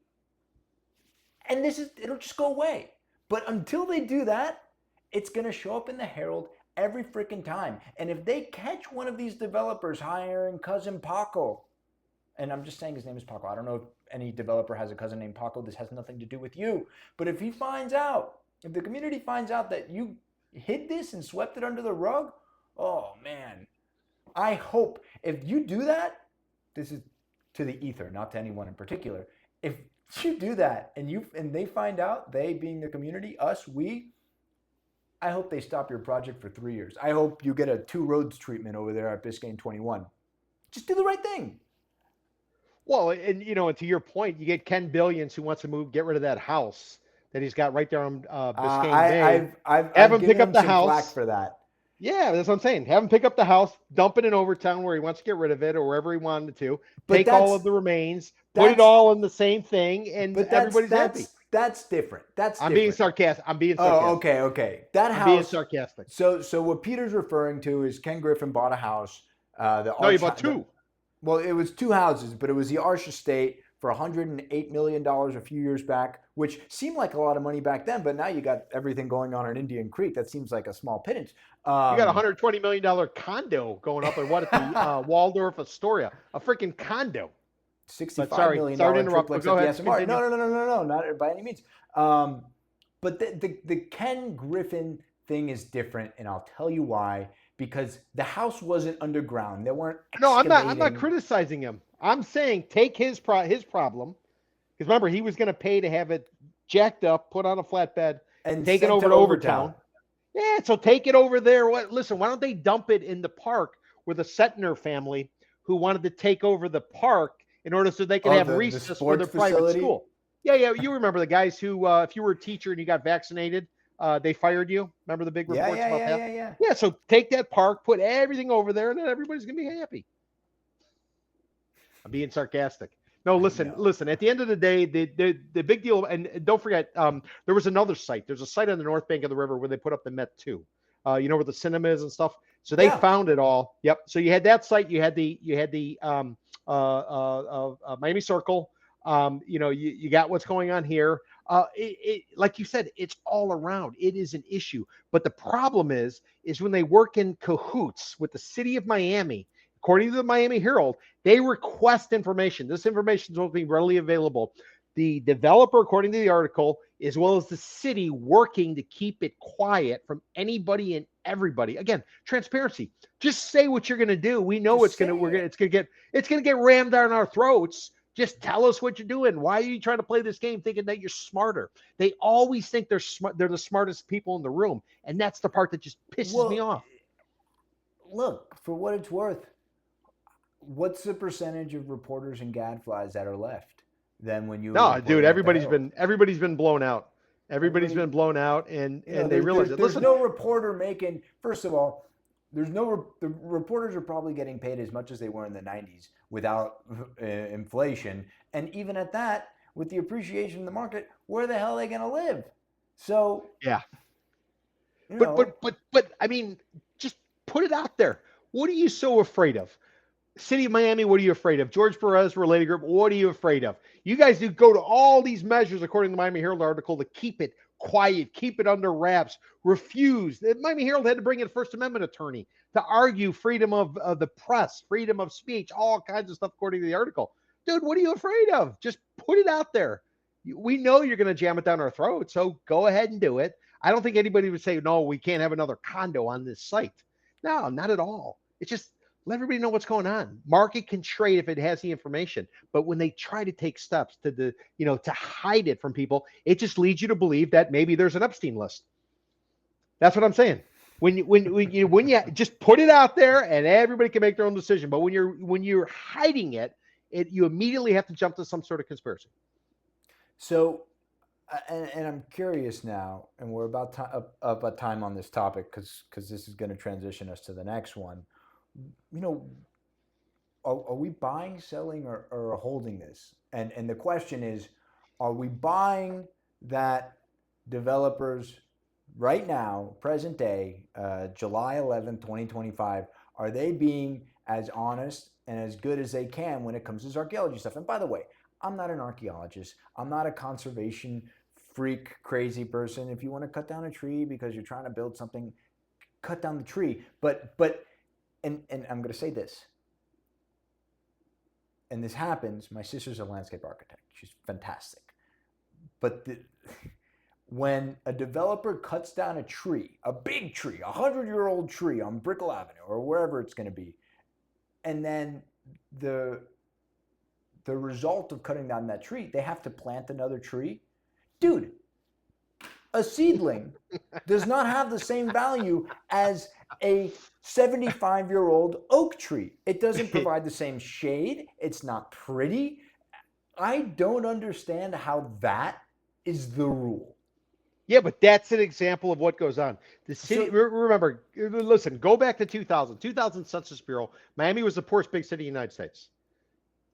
And it'll just go away. But until they do that, it's gonna show up in the Herald every freaking time. And if they catch one of these developers hiring cousin Paco, and I'm just saying his name is Paco. I don't know if any developer has a cousin named Paco. This has nothing to do with you. But if the community finds out that you hid this and swept it under the rug, oh man. I hope if you do that, this is to the ether, not to anyone in particular. If you do that and they find out, they being the community, us, I hope they stop your project for 3 years. I hope you get a 2 roads treatment over there at Biscayne 21. Just do the right thing. Well, and to your point, you get Ken Billions who wants to get rid of that house that he's got right there on Biscayne Bay. I've given him some flack for that. Yeah, that's what I'm saying. Have him pick up the house, dump it in Overtown where he wants to get rid of it or wherever he wanted to. Take all of the remains, put it all in the same thing, and everybody's happy. That's different. I'm being sarcastic. Oh, okay. That house. I'm being sarcastic. So what Peter's referring to is Ken Griffin bought a house. He bought 2. Well, it was 2 houses, but it was the Arch Estate for $108 million a few years back, which seemed like a lot of money back then, but now you got everything going on in Indian Creek. That seems like a small pittance. You got a $120 million condo going up at the Waldorf Astoria, a freaking condo. $65 million triplex at the SMR. No, not by any means. But the Ken Griffin thing is different, and I'll tell you why. Because the house wasn't underground. They weren't excavating. No, I'm not criticizing him. I'm saying take his problem. Because remember, he was going to pay to have it jacked up, put on a flatbed, and take it over to Overtown. Yeah, so take it over there. Listen, why don't they dump it in the park where the Setner family, who wanted to take over the park in order so they could have recess for their private school. Yeah, you remember the guys who, if you were a teacher and you got vaccinated, they fired you. Remember the big reports about that? Yeah, so take that park, put everything over there, and then everybody's going to be happy. I'm being sarcastic. No, listen. At the end of the day, the big deal, and don't forget, there was another site. There's a site on the north bank of the river where they put up the Met 2. Where the cinema is and stuff. So they found it all. Yep. So you had that site. You had the Miami Circle. You got what's going on here. Like you said, it's all around. It is an issue. But the problem is when they work in cahoots with the city of Miami. According to the Miami Herald, they request information. This information is supposed to be readily available. The developer, according to the article, as well as the city, working to keep it quiet from anybody and everybody. Again, transparency. Just say what you're going to do. We know it's going to get rammed down our throats. Just tell us what you're doing. Why are you trying to play this game thinking that you're smarter? They always think they're smart. They're the smartest people in the room. And that's the part that just pisses me Well, off. look, for what it's worth, what's the percentage of reporters and gadflies that are left than when you were No, dude, reporting at the Herald? everybody's been blown out. Everybody's Everybody, been blown out, and you know, they realize it. there's Listen, no reporter making. First of all, the reporters are probably getting paid as much as they were in the '90s without inflation, and even at that, with the appreciation in the market, where the hell are they going to live? So, yeah, you know, but I mean, just put it out there. What are you so afraid of? City of Miami, what are you afraid of? George Perez, related group, what are you afraid of? You guys do go to all these measures, according to the Miami Herald article, to keep it quiet, keep it under wraps, refuse. The Miami Herald had to bring in a First Amendment attorney to argue freedom of the press, freedom of speech, all kinds of stuff, according to the article. Dude, what are you afraid of? Just put it out there. We know you're going to jam it down our throat, so go ahead and do it. I don't think anybody would say, no, we can't have another condo on this site. No, not at all. It's just let everybody know what's going on. Market can trade if it has the information, but when they try to take steps to hide it from people, it just leads you to believe that maybe there's an Epstein list. That's what I'm saying. When you just put it out there and everybody can make their own decision, but when you're hiding it, you immediately have to jump to some sort of conspiracy. so, and I'm curious now, and we're about up at time on this topic because this is going to transition us to the next one. You know, are we buying, selling, or holding this? And the question is, are we buying that developers right now, present day, July 11th, 2025, are they being as honest and as good as they can when it comes to this archaeology stuff? And by the way, I'm not an archaeologist. I'm not a conservation freak, crazy person. If you want to cut down a tree because you're trying to build something, cut down the tree. And I'm going to say this, and this happens. My sister's a landscape architect. She's fantastic. But when a developer cuts down a tree, a big tree, 100-year-old tree on Brickell Avenue or wherever it's going to be, and then the result of cutting down that tree, they have to plant another tree. Dude, a seedling does not have the same value as a 75-year-old oak tree. It doesn't provide the same shade. It's not pretty. I don't understand how that is the rule. Yeah, but that's an example of what goes on. The city, remember, listen, go back to 2000 Census Bureau. Miami was the poorest big city in the United States.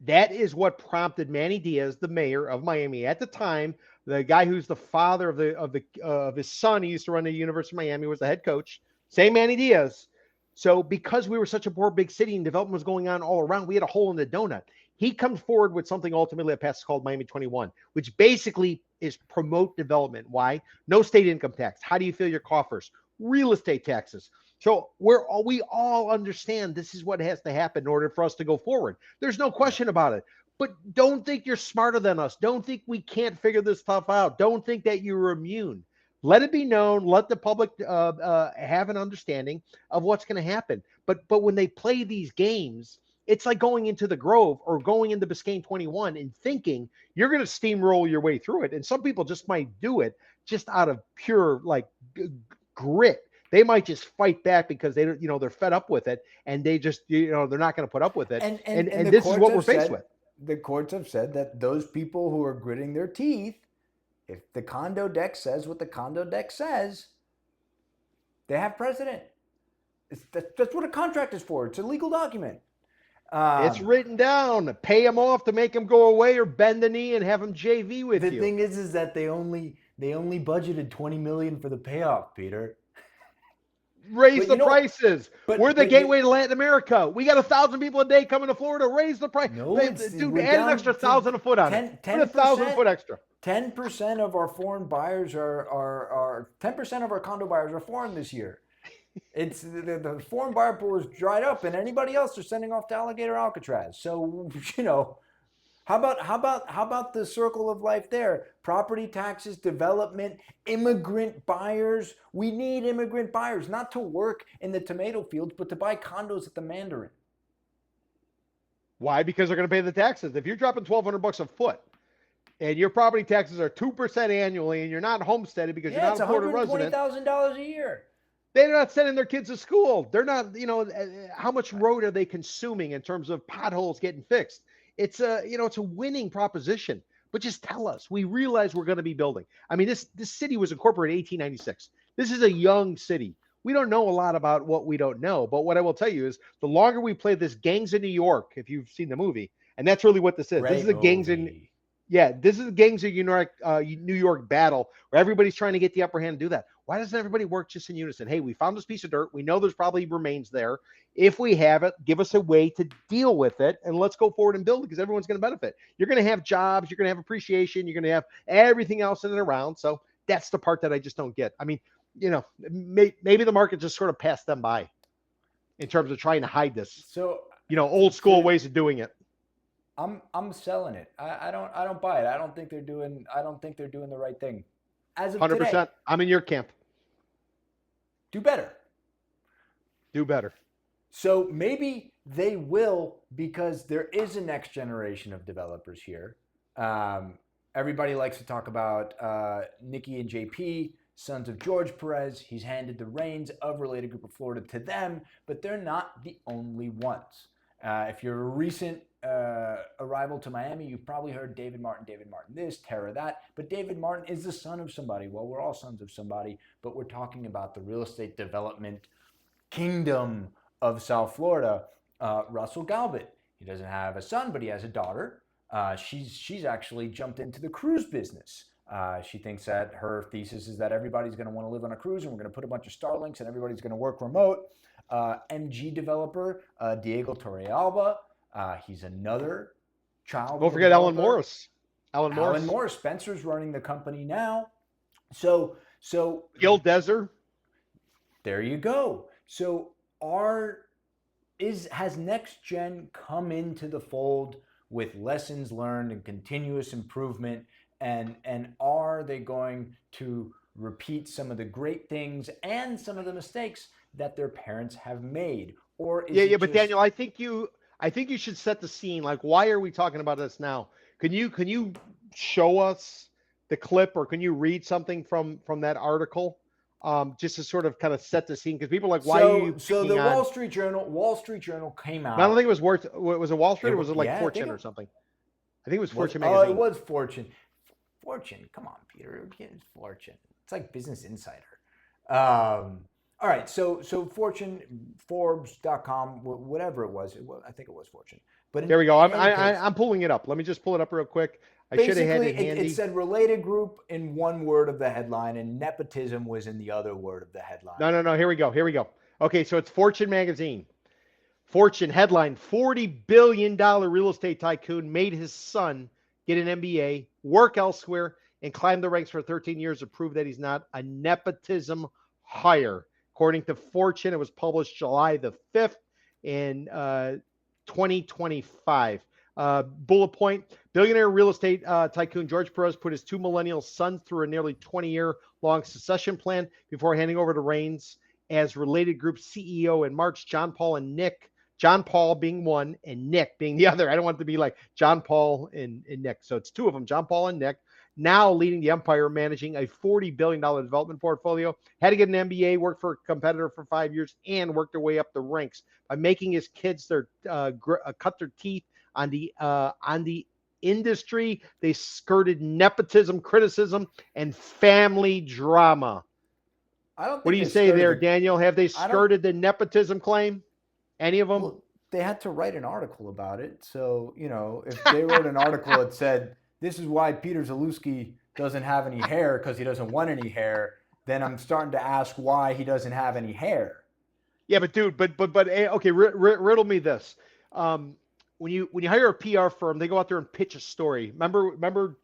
That is what prompted Manny Diaz, the mayor of Miami at the time, the guy who's the father of his son. He used to run the University of Miami, was the head coach. Same Manny Diaz. So because we were such a poor big city and development was going on all around, we had a hole in the donut. He comes forward with something ultimately that passes called Miami 21, which basically is promote development. Why? No state income tax. How do you fill your coffers? Real estate taxes. So we all understand this is what has to happen in order for us to go forward. There's no question about it. But don't think you're smarter than us. Don't think we can't figure this stuff out. Don't think that you're immune. Let it be known. Let the public have an understanding of what's going to happen. But when they play these games, it's like going into the Grove or going into Biscayne 21 and thinking you're going to steamroll your way through it. And some people just might do it just out of pure grit. They might just fight back because they're fed up with it, and they just they're not going to put up with it. And this is what we're faced with. The courts have said that those people who are gritting their teeth, if the condo deck says what the condo deck says, they have precedent. That's what a contract is for. It's a legal document. It's written down. Pay them off to make them go away, or bend the knee and have them JV with you. The thing is that they only budgeted $20 million for the payoff, Peter. Raise the prices. We're the gateway to Latin America. We got 1,000 people a day coming to Florida. Raise the price. No, dude, add an extra 1,000 a foot on it. Put 1,000 a foot extra. 10% of our foreign buyers are 10% of our condo buyers are foreign this year. It's the foreign buyer pool is dried up, and anybody else are sending off to Alligator Alcatraz. So how about the circle of life there? Property taxes, development, immigrant buyers. We need immigrant buyers, not to work in the tomato fields, but to buy condos at the Mandarin. Why? Because they're going to pay the taxes. If you're dropping $1,200 a foot and your property taxes are 2% annually and you're not homesteaded because you're Yeah, not it's a Florida resident, $120,000 a year. they're not sending their kids to school. They're not, how much Right. road are they consuming in terms of potholes getting fixed? It's a winning proposition. But just tell us. We realize we're going to be building. I mean, this city was incorporated in 1896. This is a young city. We don't know a lot about what we don't know. But what I will tell you is the longer we play this Gangs in New York, if you've seen the movie, and that's really what this is. This is Great a gangs in movie. Yeah, this is the gangs of New York battle where everybody's trying to get the upper hand and do that. Why doesn't everybody work just in unison? Hey, we found this piece of dirt. We know there's probably remains there. If we have it, give us a way to deal with it, and let's go forward and build it because everyone's going to benefit. You're going to have jobs. You're going to have appreciation. You're going to have everything else in and around. So that's the part that I just don't get. I mean, maybe the market just sort of passed them by in terms of trying to hide this. So old school ways of doing it. I'm selling it. I don't buy it. I don't think they're doing the right thing. As of 100%. today, I'm in your camp. do better. Do better. So maybe they will because there is a next generation of developers here. Everybody likes to talk about Nikki and JP, sons of George Perez. He's handed the reins of Related Group of Florida to them, but they're not the only ones. If you're a recent arrival to Miami, you've probably heard David Martin this, Tara that. But David Martin is the son of somebody. Well, we're all sons of somebody, but we're talking about the real estate development kingdom of South Florida. Russell Galbert. He doesn't have a son, but he has a daughter. She's actually jumped into the cruise business. She thinks that her thesis is that everybody's going to want to live on a cruise, and we're going to put a bunch of Starlinks, and everybody's going to work remote. MG developer Diego Torrealba. He's another child. Don't forget Alan Morris. Alan Morris. Spencer's running the company now. So Gil Deser. There you go. So has Next Gen come into the fold with lessons learned and continuous improvement, and are they going to repeat some of the great things and some of the mistakes that their parents have made? Or is but Daniel, I think you should set the scene. Like, why are we talking about this now? Can you show us the clip, or can you read something from that article, just to sort of kind of set the scene? Because people are like, why are you? So the Wall Street Journal came out. I don't think it was was it Wall Street, or was it like Fortune or something? I think it was Fortune magazine. Oh, it was Fortune. Fortune, come on, Peter. It's Fortune. It's like Business Insider. All right, so Fortune, Forbes.com, whatever it was, I think it was Fortune. But there we go. I'm pulling it up. Let me just pull it up real quick. I should have had it handy. It said Related Group in one word of the headline, and nepotism was in the other word of the headline. No. Here we go. Okay, so it's Fortune magazine. Fortune headline: $40 billion real estate tycoon made his son get an MBA, work elsewhere, and climb the ranks for 13 years to prove that he's not a nepotism hire. According to Fortune, it was published July the 5th in 2025. Bullet point: billionaire real estate tycoon George Perez put his two millennial sons through a nearly 20-year-long succession plan before handing over the reins as Related Group CEO in March. John Paul being one and Nick being the other. I don't want it to be like John Paul and Nick. So it's two of them, John Paul and Nick, now leading the empire, managing a $40 billion development portfolio. Had to get an MBA, worked for a competitor for 5 years, and worked their way up the ranks by making his kids cut their teeth on the industry. They skirted nepotism, criticism, and family drama. What do you say there, Daniel? Have they skirted the nepotism claim? Any of them? Well, they had to write an article about it. So, if they wrote an article that said, this is why Peter Zalewski doesn't have any hair because he doesn't want any hair, then I'm starting to ask why he doesn't have any hair. Yeah, but dude, okay, riddle me this. When you hire a PR firm, they go out there and pitch a story. Remember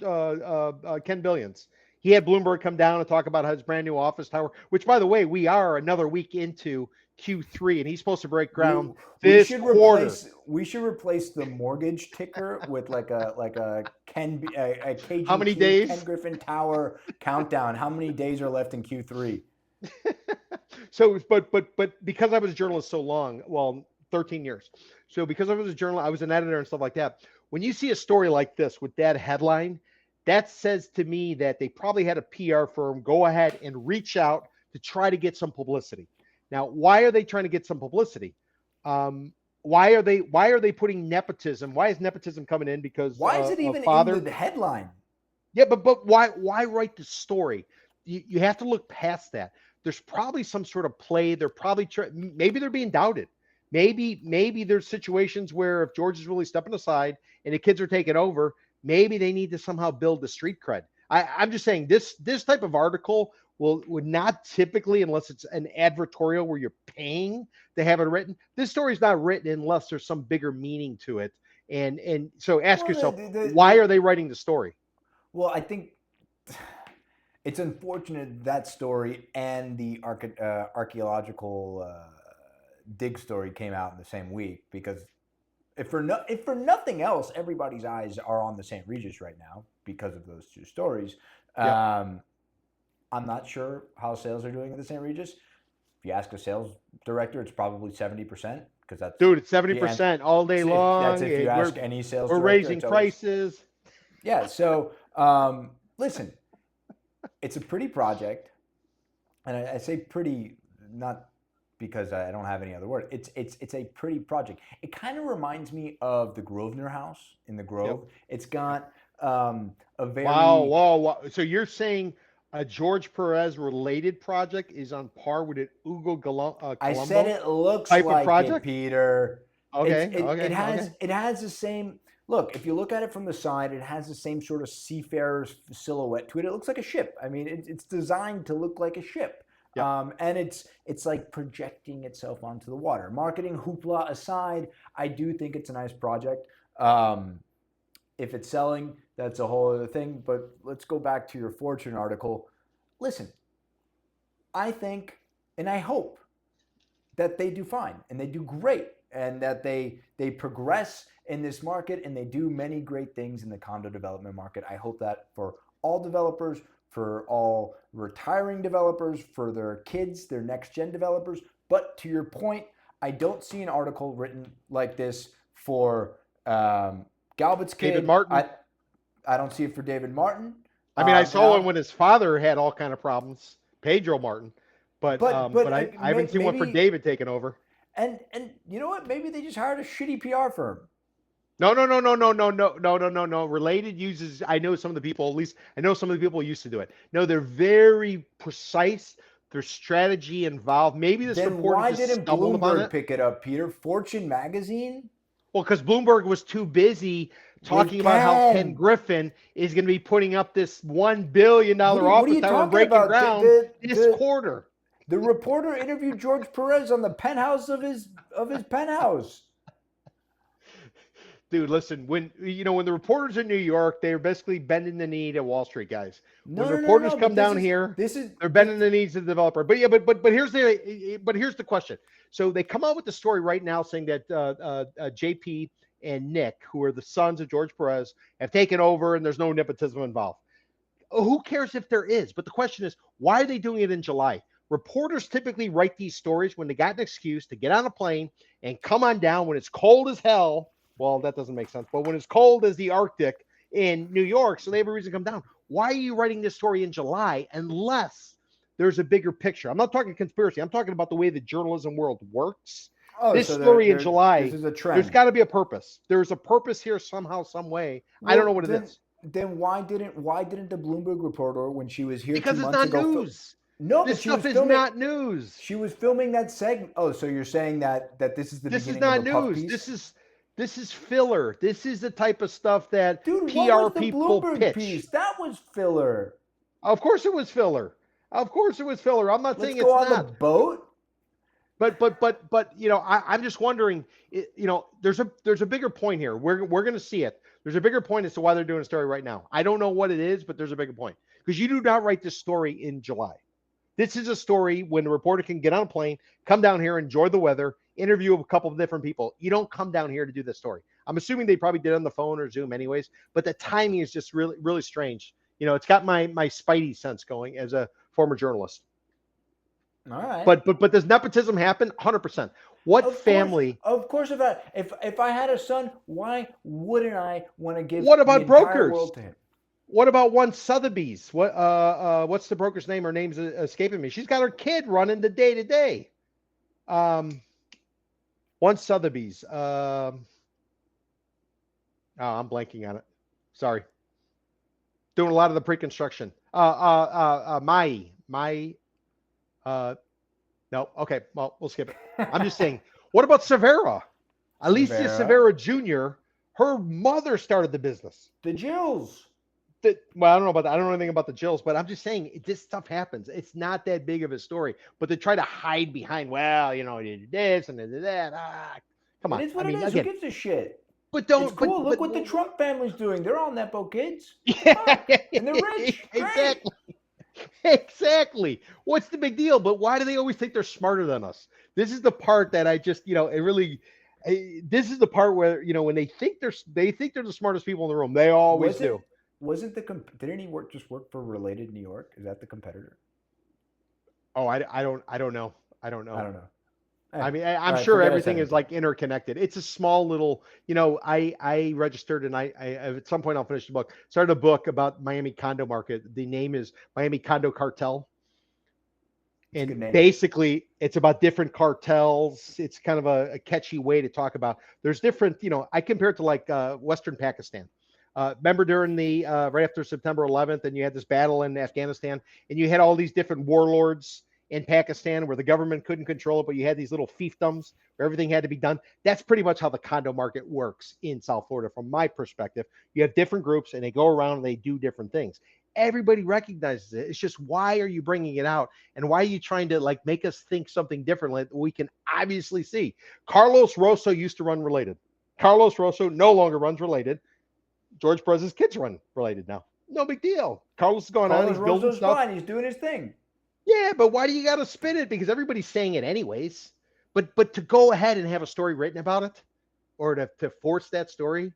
Ken Billions? He had Bloomberg come down and talk about his brand new office tower, which, by the way, we are another week into Q3, and he's supposed to break ground this quarter. We should replace the mortgage ticker with like a KGT, how many days? Ken Griffin Tower countdown. How many days are left in Q3? So, but because I was a journalist so long, 13 years. So because I was a journalist, I was an editor and stuff like that. When you see a story like this with that headline, that says to me that they probably had a PR firm go ahead and reach out to try to get some publicity. Now, why are they trying to get some publicity? Why are they putting nepotism? Why is nepotism coming in? Because Why is it a even in father. the headline? Yeah, but why write the story? You have to look past that. There's probably some sort of play. They're probably maybe they're being doubted. Maybe there's situations where if George is really stepping aside and the kids are taking over, maybe they need to somehow build the street cred. I'm just saying this type of article would not typically, unless it's an advertorial where you're paying to have it written. This story's not written unless there's some bigger meaning to it. And so ask Well, yourself, why are they writing the story? well, I think it's unfortunate that story and the archaeological dig story came out in the same week because if for nothing else, everybody's eyes are on the St. Regis right now because of those two stories. Yeah. I'm not sure how sales are doing at the St. Regis. If you ask a sales director, it's probably 70% because that's Dude, it's 70% all day long. That's if you ask any sales we're director. raising prices. Yeah. So listen, it's a pretty project, and I say pretty not because I don't have any other word. It's a pretty project. It kind of reminds me of the Grosvenor House in the Grove. Yep. It's got a very wow. So you're saying a George Perez related project is on par with an Ugo Colombo? I said it looks like it, Peter. Okay. It has the same look. If you look at it from the side, it has the same sort of seafarer's silhouette to it. It looks like a ship. I mean, it's designed to look like a ship. Yep. And it's like projecting itself onto the water. Marketing hoopla aside, I do think it's a nice project. If it's selling, that's a whole other thing. But let's go back to your Fortune article. Listen, I think and I hope that they do fine and they do great and that they progress in this market and they do many great things in the condo development market. I hope that for all developers, for all retiring developers, for their kids, their next gen developers. But to your point, I don't see an article written like this for Galbut's kid. David Martin. I don't see it for David Martin. I mean, I saw one when his father had all kind of problems, Pedro Martin, but I haven't seen one for David taking over. And you know what? Maybe they just hired a shitty PR firm. No. Related uses. I know some of the people. At least I know some of the people used to do it. No, they're very precise. There's strategy involved. Maybe this reporter why just didn't stumbled upon it. Bloomberg pick it up, Peter? Fortune magazine. Well, because Bloomberg was too busy talking about how Ken Griffin is going to be putting up this $1 billion office tower and breaking ground this quarter. The reporter interviewed George Perez on the penthouse of his penthouse. Dude, listen, when the reporters in New York, they're basically bending the knee to Wall Street guys. When reporters come down here, they're bending the knees to the developer. But here's the question. So they come out with the story right now saying that JP and Nick, who are the sons of George Perez, have taken over and there's no nepotism involved. Who cares if there is? But the question is, why are they doing it in July? Reporters typically write these stories when they got an excuse to get on a plane and come on down when it's cold as hell. Well, that doesn't make sense. But when it's cold as the Arctic in New York, so they have a reason to come down. Why are you writing this story in July unless there's a bigger picture? I'm not talking conspiracy. I'm talking about the way the journalism world works. This story in July, this is a trend. There's got to be a purpose. There's a purpose here somehow, some way. Well, I don't know what it is. Then why didn't the Bloomberg reporter, when she was here because 2 months ago? News. No, this stuff is not news. She was filming that segment. Oh, so you're saying that this is the beginning of a puff piece? This is filler. This is the type of stuff that PR what was the people Bloomberg pitch. Piece? That was filler. Of course it was filler. I'm not saying it's not. Let's go on the boat. But I'm just wondering. There's a bigger point here. We're going to see it. There's a bigger point as to why they're doing a story right now. I don't know what it is, but there's a bigger point because you do not write this story in July. This is a story when the reporter can get on a plane, come down here, enjoy the weather, interview a couple of different people. You don't come down here to do this story. I'm assuming they probably did it on the phone or Zoom anyways, but the timing is just really, really strange. It's got my spidey sense going as a former journalist. All right. But does nepotism happen? 100%. What family? Of course, if I had a son, why wouldn't I want to give What the about entire brokers? world to him? What about one Sotheby's? What's the broker's name? Her name's escaping me. She's got her kid running the day to day. One Sotheby's. I'm blanking on it. Sorry. Doing a lot of the pre-construction. My. No. Okay. Well, we'll skip it. I'm just saying. What about Severa? Alicia Severa, Severa Jr. Her mother started the business. the Jills. Well, I don't know about that. I don't know anything about the Jills, but I'm just saying this stuff happens. It's not that big of a story, but they try to hide behind, well, they did this and they did that. Come It on. is I what it mean, is. Who again, gives a shit? but It's don't, cool. Look but what the Trump family's doing. They're all Nepo kids. Come yeah, on. And they're rich. Great. exactly. Exactly. What's the big deal? But why do they always think they're smarter than us? This is the part that I just, it really. This is the part where when they think they're the smartest people in the room. They always Was do. it? Didn't he work for Related New York? Is that the competitor? Oh, I don't know. I don't I know. don't know. I mean, All I'm right, sure forget I said everything is anything. like interconnected. It's a small little, I registered and I at some point I'll finish the book. Started a book about Miami condo market. The name is Miami Condo Cartel. It's a And good name. basically it's about different cartels. It's kind of a catchy way to talk about. There's different, I compare it to like Western Pakistan. Remember during the right after September 11th, and you had this battle in Afghanistan, and you had all these different warlords in Pakistan where the government couldn't control it, but you had these little fiefdoms where everything had to be done. That's pretty much how the condo market works in South Florida, from my perspective. You have different groups, and they go around and they do different things. Everybody recognizes it. It's just, why are you bringing it out, and why are you trying to like make us think something differently that we can obviously see? Carlos Rosso used to run Related. Carlos Rosso no longer runs Related. George Perez's kids run Related now. No big deal. Carlos is going on. Carlos He's building Rosso's stuff. fine. He's doing his thing. Yeah, but why do you got to spin it? Because everybody's saying it anyways. But to go ahead and have a story written about it, or to force that story,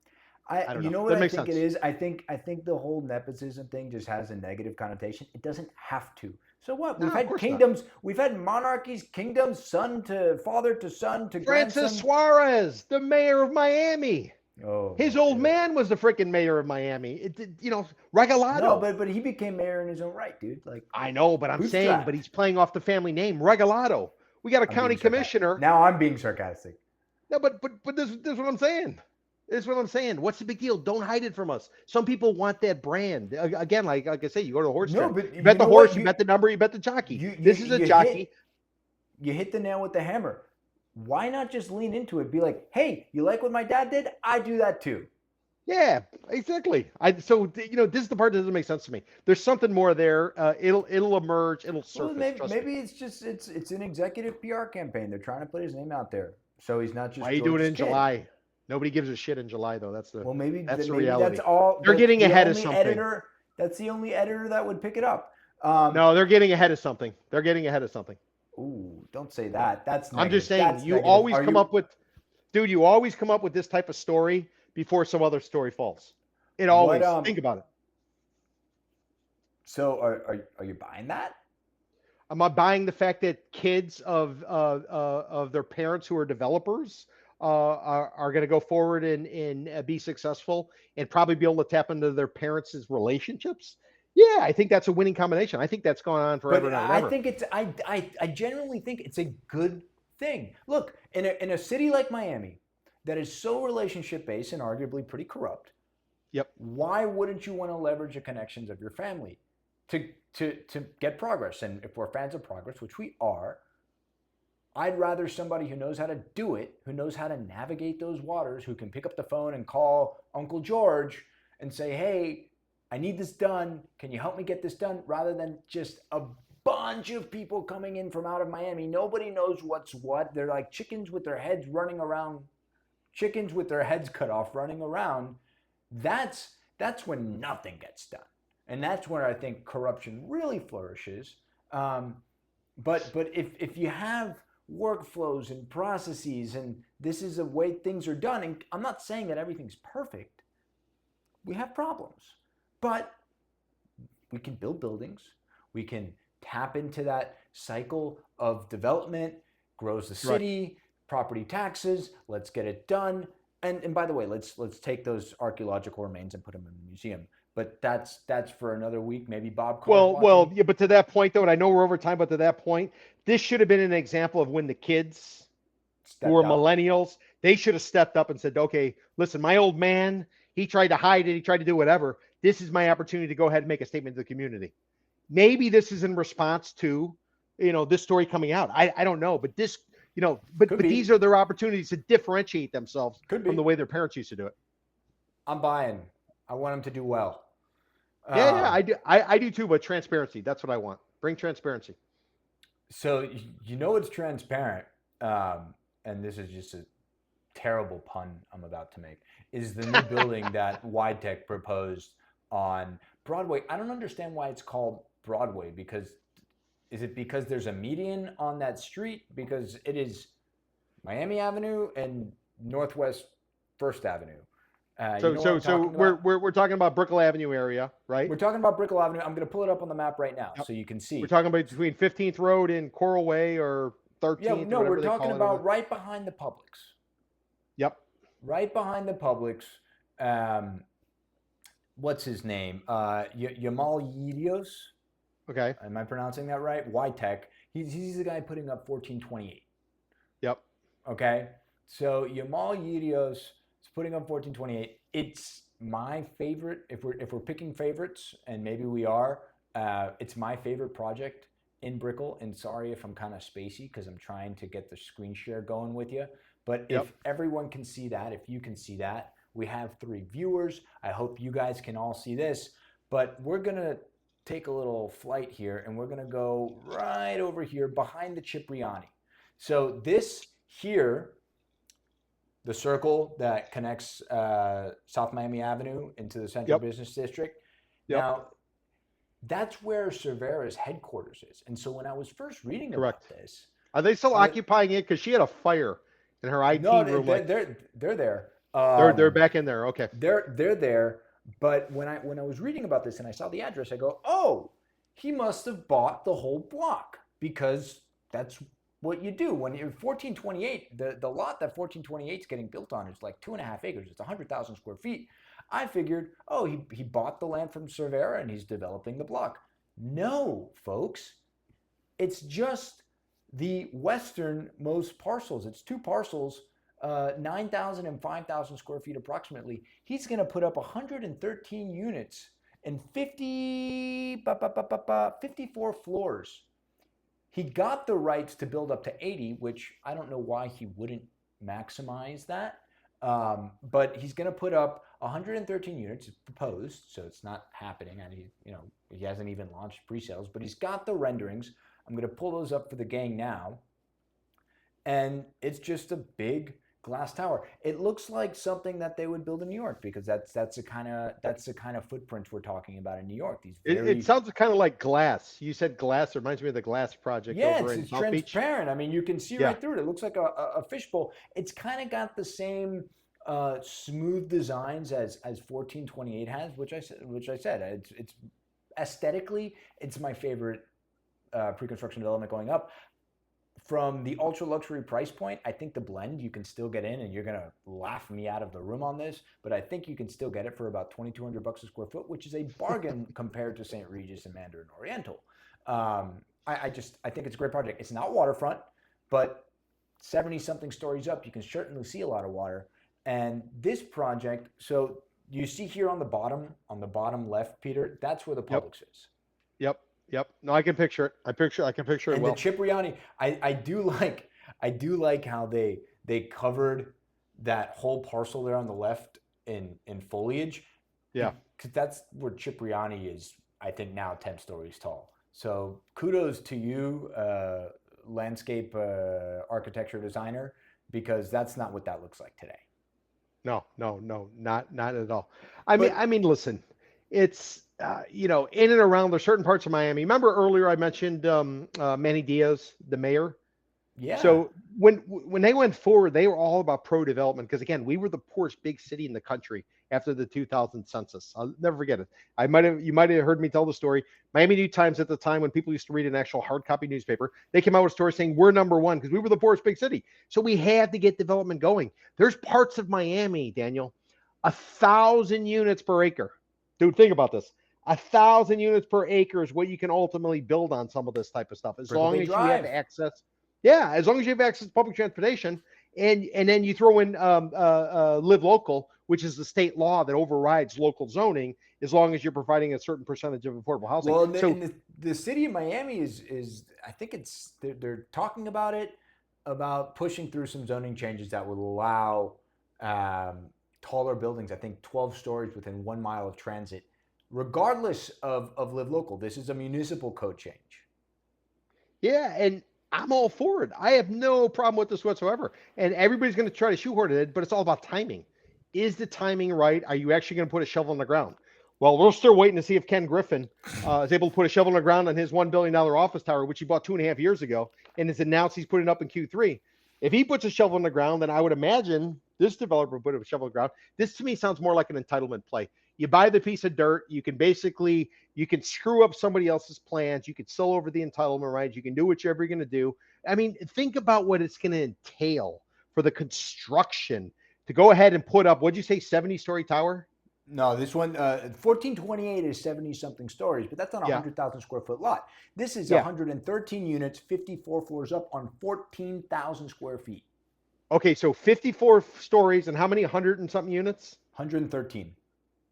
I don't You know. know what That I makes think it sense. is? I think the whole nepotism thing just has a negative connotation. It doesn't have to. So what? No, We've of had course not. kingdoms, we've had monarchies, kingdoms, son to father to son to Francis grandson. Suarez, the mayor of Miami. Oh His my old god. man was the freaking mayor of Miami. No, Regalado. but he became mayor in his own right, dude. Like I know, but I'm saying, but bootstrapped. he's playing off the family name, Regalado. We got a I'm county being sarcastic. commissioner. Now I'm being sarcastic. No, but this is what I'm saying. This is what I'm saying. What's the big deal? Don't hide it from us. Some people want that brand. Again, like I say, you go to a horse No, track. but You you bet the know horse, what? you bet the number, you bet the jockey. You you This is a you jockey. hit the nail with the hammer. Why not just lean into it? Be like, hey, you like what my dad did? I do that too. Yeah, exactly. This is the part that doesn't make sense to me. There's something more there. It'll emerge. It'll Well, surface. Trust me. maybe it's just it's an executive PR campaign. They're trying to put his name out there, so he's not Why just are you doing it George's in kid. July? Nobody gives a shit in July though. Well, That's the maybe that's reality. all. They're That's getting the ahead of only something. editor. That's the only editor that would pick it up. No, they're getting ahead of something. They're getting ahead of something. Ooh, don't say that. That's I'm just negative. saying, That's negative. Are you? you always come up with this type of story before some other story falls. It What? always, think about it. So are you buying that? Am I buying the fact that kids of their parents who are developers are going to go forward and be successful and probably be able to tap into their parents' relationships? Yeah, I think that's a winning combination. I think that's going on forever But and ever and I ever. think I genuinely think it's a good thing. Look, in a city like Miami that is so relationship based and arguably pretty corrupt, Yep. why wouldn't you want to leverage the connections of your family to get progress? And if we're fans of progress, which we are, I'd rather somebody who knows how to do it, who knows how to navigate those waters, who can pick up the phone and call Uncle George and say, hey, I need this done. Can you help me get this done? Rather than just a bunch of people coming in from out of Miami. Nobody knows what's what. They're like chickens with their heads running around, chickens with their heads cut off running around. That's when nothing gets done. And that's where I think corruption really flourishes. But if you have workflows and processes and this is the way things are done, and I'm not saying that everything's perfect, we have problems, but we can build buildings, we can tap into that cycle of development, grows the Right. city, property taxes. Let's get it done. And by the way, let's take those archaeological remains and put them in a museum. But that's for another week. Maybe Bob Carr's Well, watching. yeah, but to that point though, and I know we're over time, but to that point, this should have been an example of when the kids who were Stepped up. millennials, they should have stepped up and said, okay, listen, my old man, he tried to hide it, he tried to do whatever. This is my opportunity to go ahead and make a statement to the community. Maybe this is in response to, this story coming out. I don't know, but this, but Could these be. are their opportunities to differentiate themselves Could from the be. way their parents used to do it. I'm buying. I want him to do well. Yeah, Um, I do too, but transparency, that's what I want. Bring transparency. so you know it's transparent, and this is just a terrible pun I'm about to make. Is the new building that WideTech proposed on Broadway? I don't understand why it's called Broadway. Because is it because there's a median on that street? Because it is Miami Avenue and Northwest First Avenue. You So know what so I'm so talking about? we're talking about Brickell Avenue area, right? We're talking about Brickell Avenue. I'm going to pull it up on the map right now Yep. so you can We're see. talking about between 15th Road and Coral Way or Yeah, 13th or no, we're whatever they talking call it over about there. right behind the Publix. Yep. Right behind the Publix. Um, what's his name? Yamal Yidios. Okay. Am I pronouncing that right? YTech. He's the guy putting up 1428. Yep. Okay. So Yamal Yidios is putting up 1428. It's my favorite. If we're picking favorites, and maybe we are, it's my favorite project in Brickell. And sorry if I'm kind of spacey because I'm trying to get the screen share going with you. But Yep. if everyone can see that, if you can see that, we have 3 viewers. I hope you guys can all see this. But we're gonna take a little flight here, and we're gonna go right over here behind the Cipriani. So this here, the circle that connects South Miami Avenue into the Central Yep. Business District. Yep. Now, that's where Cervera's headquarters is. And so when I was first reading about Correct. this, Are they still uh, occupying it? Because she had a fire in her IT no, room. Like they're there. they're back in there. Okay. They're there. But when I was reading about this and I saw the address, I go, oh, he must have bought the whole block, because that's what you do when you're 1428. The lot that 1428 is getting built on is like 2.5 acres. It's 100,000 square feet. I figured, oh, he bought the land from Cervera and he's developing the block. No, folks, it's just the westernmost parcels. It's 2 parcels, 9,000 and 5,000 square feet approximately. He's going to put up 113 units and 54 floors. He got the rights to build up to 80, which I don't know why he wouldn't maximize that. But he's going to put up 113 units proposed, so it's not happening, and he hasn't even launched pre-sales, but he's got the renderings. I'm going to pull those up for the gang now, and it's just a big glass tower. It looks like something that they would build in New York, because that's the kind of footprints we're talking about in New York. These very It sounds kind of like Glass. You said Glass. It reminds me of the Glass project Yeah, over in it's South Beach. transparent. I mean, you can see Yeah. right through it. It looks like a fishbowl. It's kind of got the same smooth designs as 1428 has, which I said it's aesthetically, it's my favorite pre-construction development going up. From the ultra luxury price point, I think the blend you can still get in, and you're gonna laugh me out of the room on this, but I think you can still get it for about $2,200 a square foot, which is a bargain compared to St. Regis and Mandarin Oriental. I think it's a great project. It's not waterfront, but 70 something stories up, you can certainly see a lot of water. And this project, so you see here on the bottom left, Peter, that's where the Yep. Publix is. Yep. Yep. No, I can picture it. I can picture it And well. the Cipriani, I do like how they covered that whole parcel there on the left in foliage. Yeah. Because that's where Cipriani is, I think, now 10 stories tall. So kudos to you, landscape architecture designer, because that's not what that looks like today. No, not at all. But I mean, listen, it's in and around there's certain parts of Miami. Remember earlier I mentioned Manny Diaz, the mayor. Yeah. So when they went forward, they were all about pro development because again, we were the poorest big city in the country after the 2000 census. I'll never forget it. You might have heard me tell the story. Miami New Times at the time, when people used to read an actual hard copy newspaper, they came out with a story saying we're number one because we were the poorest big city. So we had to get development going. There's parts of Miami, Daniel, 1,000 units per acre. Dude, think about this. 1,000 units per acre is what you can ultimately build on some of this type of stuff, as Brickell long Bay as you have Drive. access. Yeah, as long as you have access to public transportation, and then you throw in live local, which is the state law that overrides local zoning, as long as you're providing a certain percentage of affordable housing. Well, So in the city of Miami is I think they're talking about it, about pushing through some zoning changes that would allow um, taller buildings. I think 12 stories within 1 mile of transit, regardless of live local. This is a municipal code change. yeah, and I'm all for it. I have no problem with this whatsoever. And everybody's going to try to shoehorn it in, but it's all about timing. Is the timing right? Are you actually going to put a shovel in the ground? Well, we're still waiting to see if Ken Griffin is able to put a shovel in the ground on his $1 billion office tower, which he bought 2.5 years ago, and has announced he's putting up in Q3. If he puts a shovel in the ground, then I would imagine this developer would put a shovel in the ground. This to me sounds more like an entitlement play. You buy the piece of dirt, you can screw up somebody else's plans. You can sell over the entitlement rights. You can do whatever you're going to do. I mean, think about what it's going to entail for the construction to go ahead and put up, what'd you say, 70-story tower? No, this one, 1428 is 70 something stories, but that's on a Yeah. 100,000 square foot lot. This is Yeah. 113 units, 54 floors up on 14,000 square feet. Okay. So 54 stories and how many? 100 and something units? 113,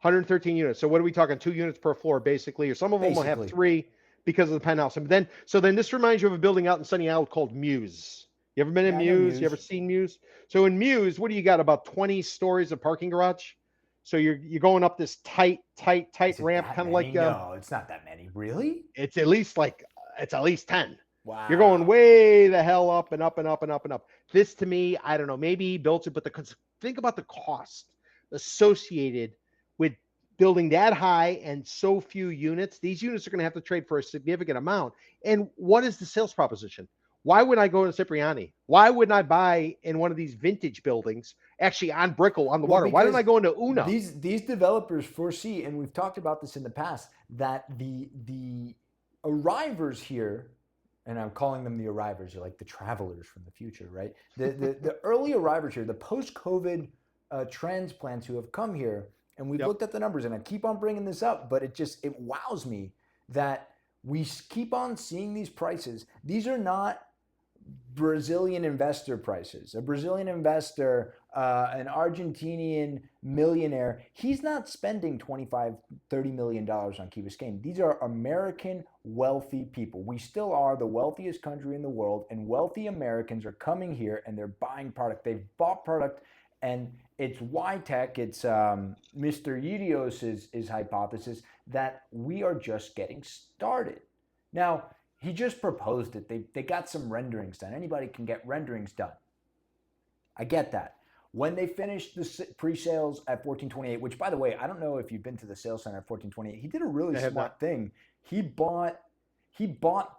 113 units. So what are we talking? 2 units per floor, basically, or some of them will have basically. three because of the penthouse. And then this reminds you of a building out in Sunny Isle called Muse. You ever been in Yeah, I know Muse? You ever Muse. seen Muse? So in Muse, what do you got? About 20 stories of parking garage. So you're going up this tight Is it ramp, that kind of many? like No, it's not that many. Really? it's at least 10. You're going Wow. way the hell up and up and up and up and up. This to me, I don't know. Maybe he built it, but think about the cost associated with building that high and so few units. These units are going to have to trade for a significant amount. And what is the sales proposition? Why would I go to Cipriani? Why wouldn't I buy in one of these vintage buildings, actually on Brickell on the Well, water? Why don't because I go into Una? these developers foresee, and we've talked about this in the past, that the arrivers here, and I'm calling them the arrivers, they're like the travelers from the future, right? The early arrivers here, the post COVID transplants who have come here, and we've Yep. looked at the numbers, and I keep on bringing this up, but it wows me that we keep on seeing these prices. These are not Brazilian investor prices. A Brazilian investor, an Argentinian millionaire, he's not spending $25, $30 million on Key Biscayne. These are American wealthy people. We still are the wealthiest country in the world, and wealthy Americans are coming here and they're buying product. They've bought product, and it's YTech, it's Mr. Yedios' hypothesis that we are just getting started. Now, he just proposed it. They got some renderings done. Anybody can get renderings done. I get that. When they finished the pre-sales at 1428, which by the way, I don't know if you've been to the sales center at 1428. He did a really I have not. smart thing. He bought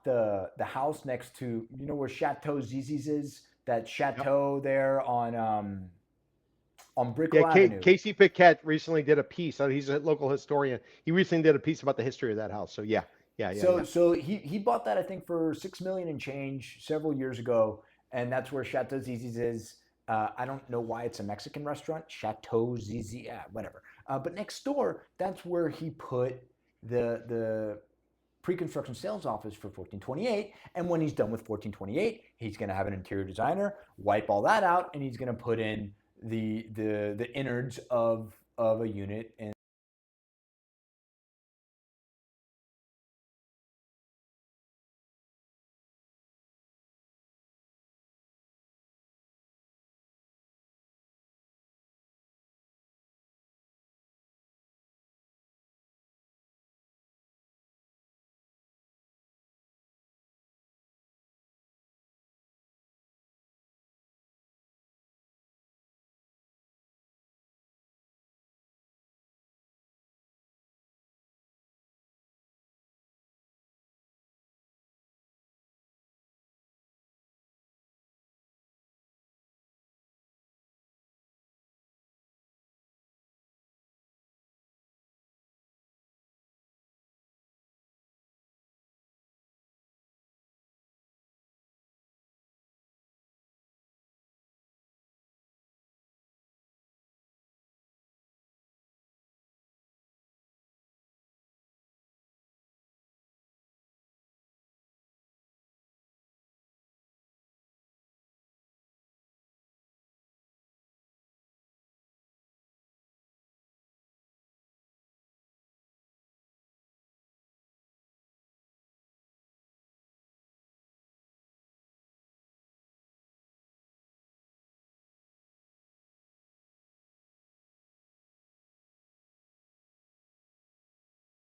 the house next to, you know where Chateau Zizi's is, that Yep. chateau there on Yeah, Brickell Avenue. Casey Piquette recently did a piece. He's a local historian. He recently did a piece about the history of that house. So yeah, yeah, yeah, So yeah. so he bought that I think for 6 million and change several years ago, and that's where Chateau Zizi's is. I don't know why it's a Mexican restaurant, Chateau Zizi, yeah, whatever. But next door, that's where he put the pre-construction sales office for 1428. And when he's done with 1428, he's going to have an interior designer wipe all that out, and he's going to put in the innards of a unit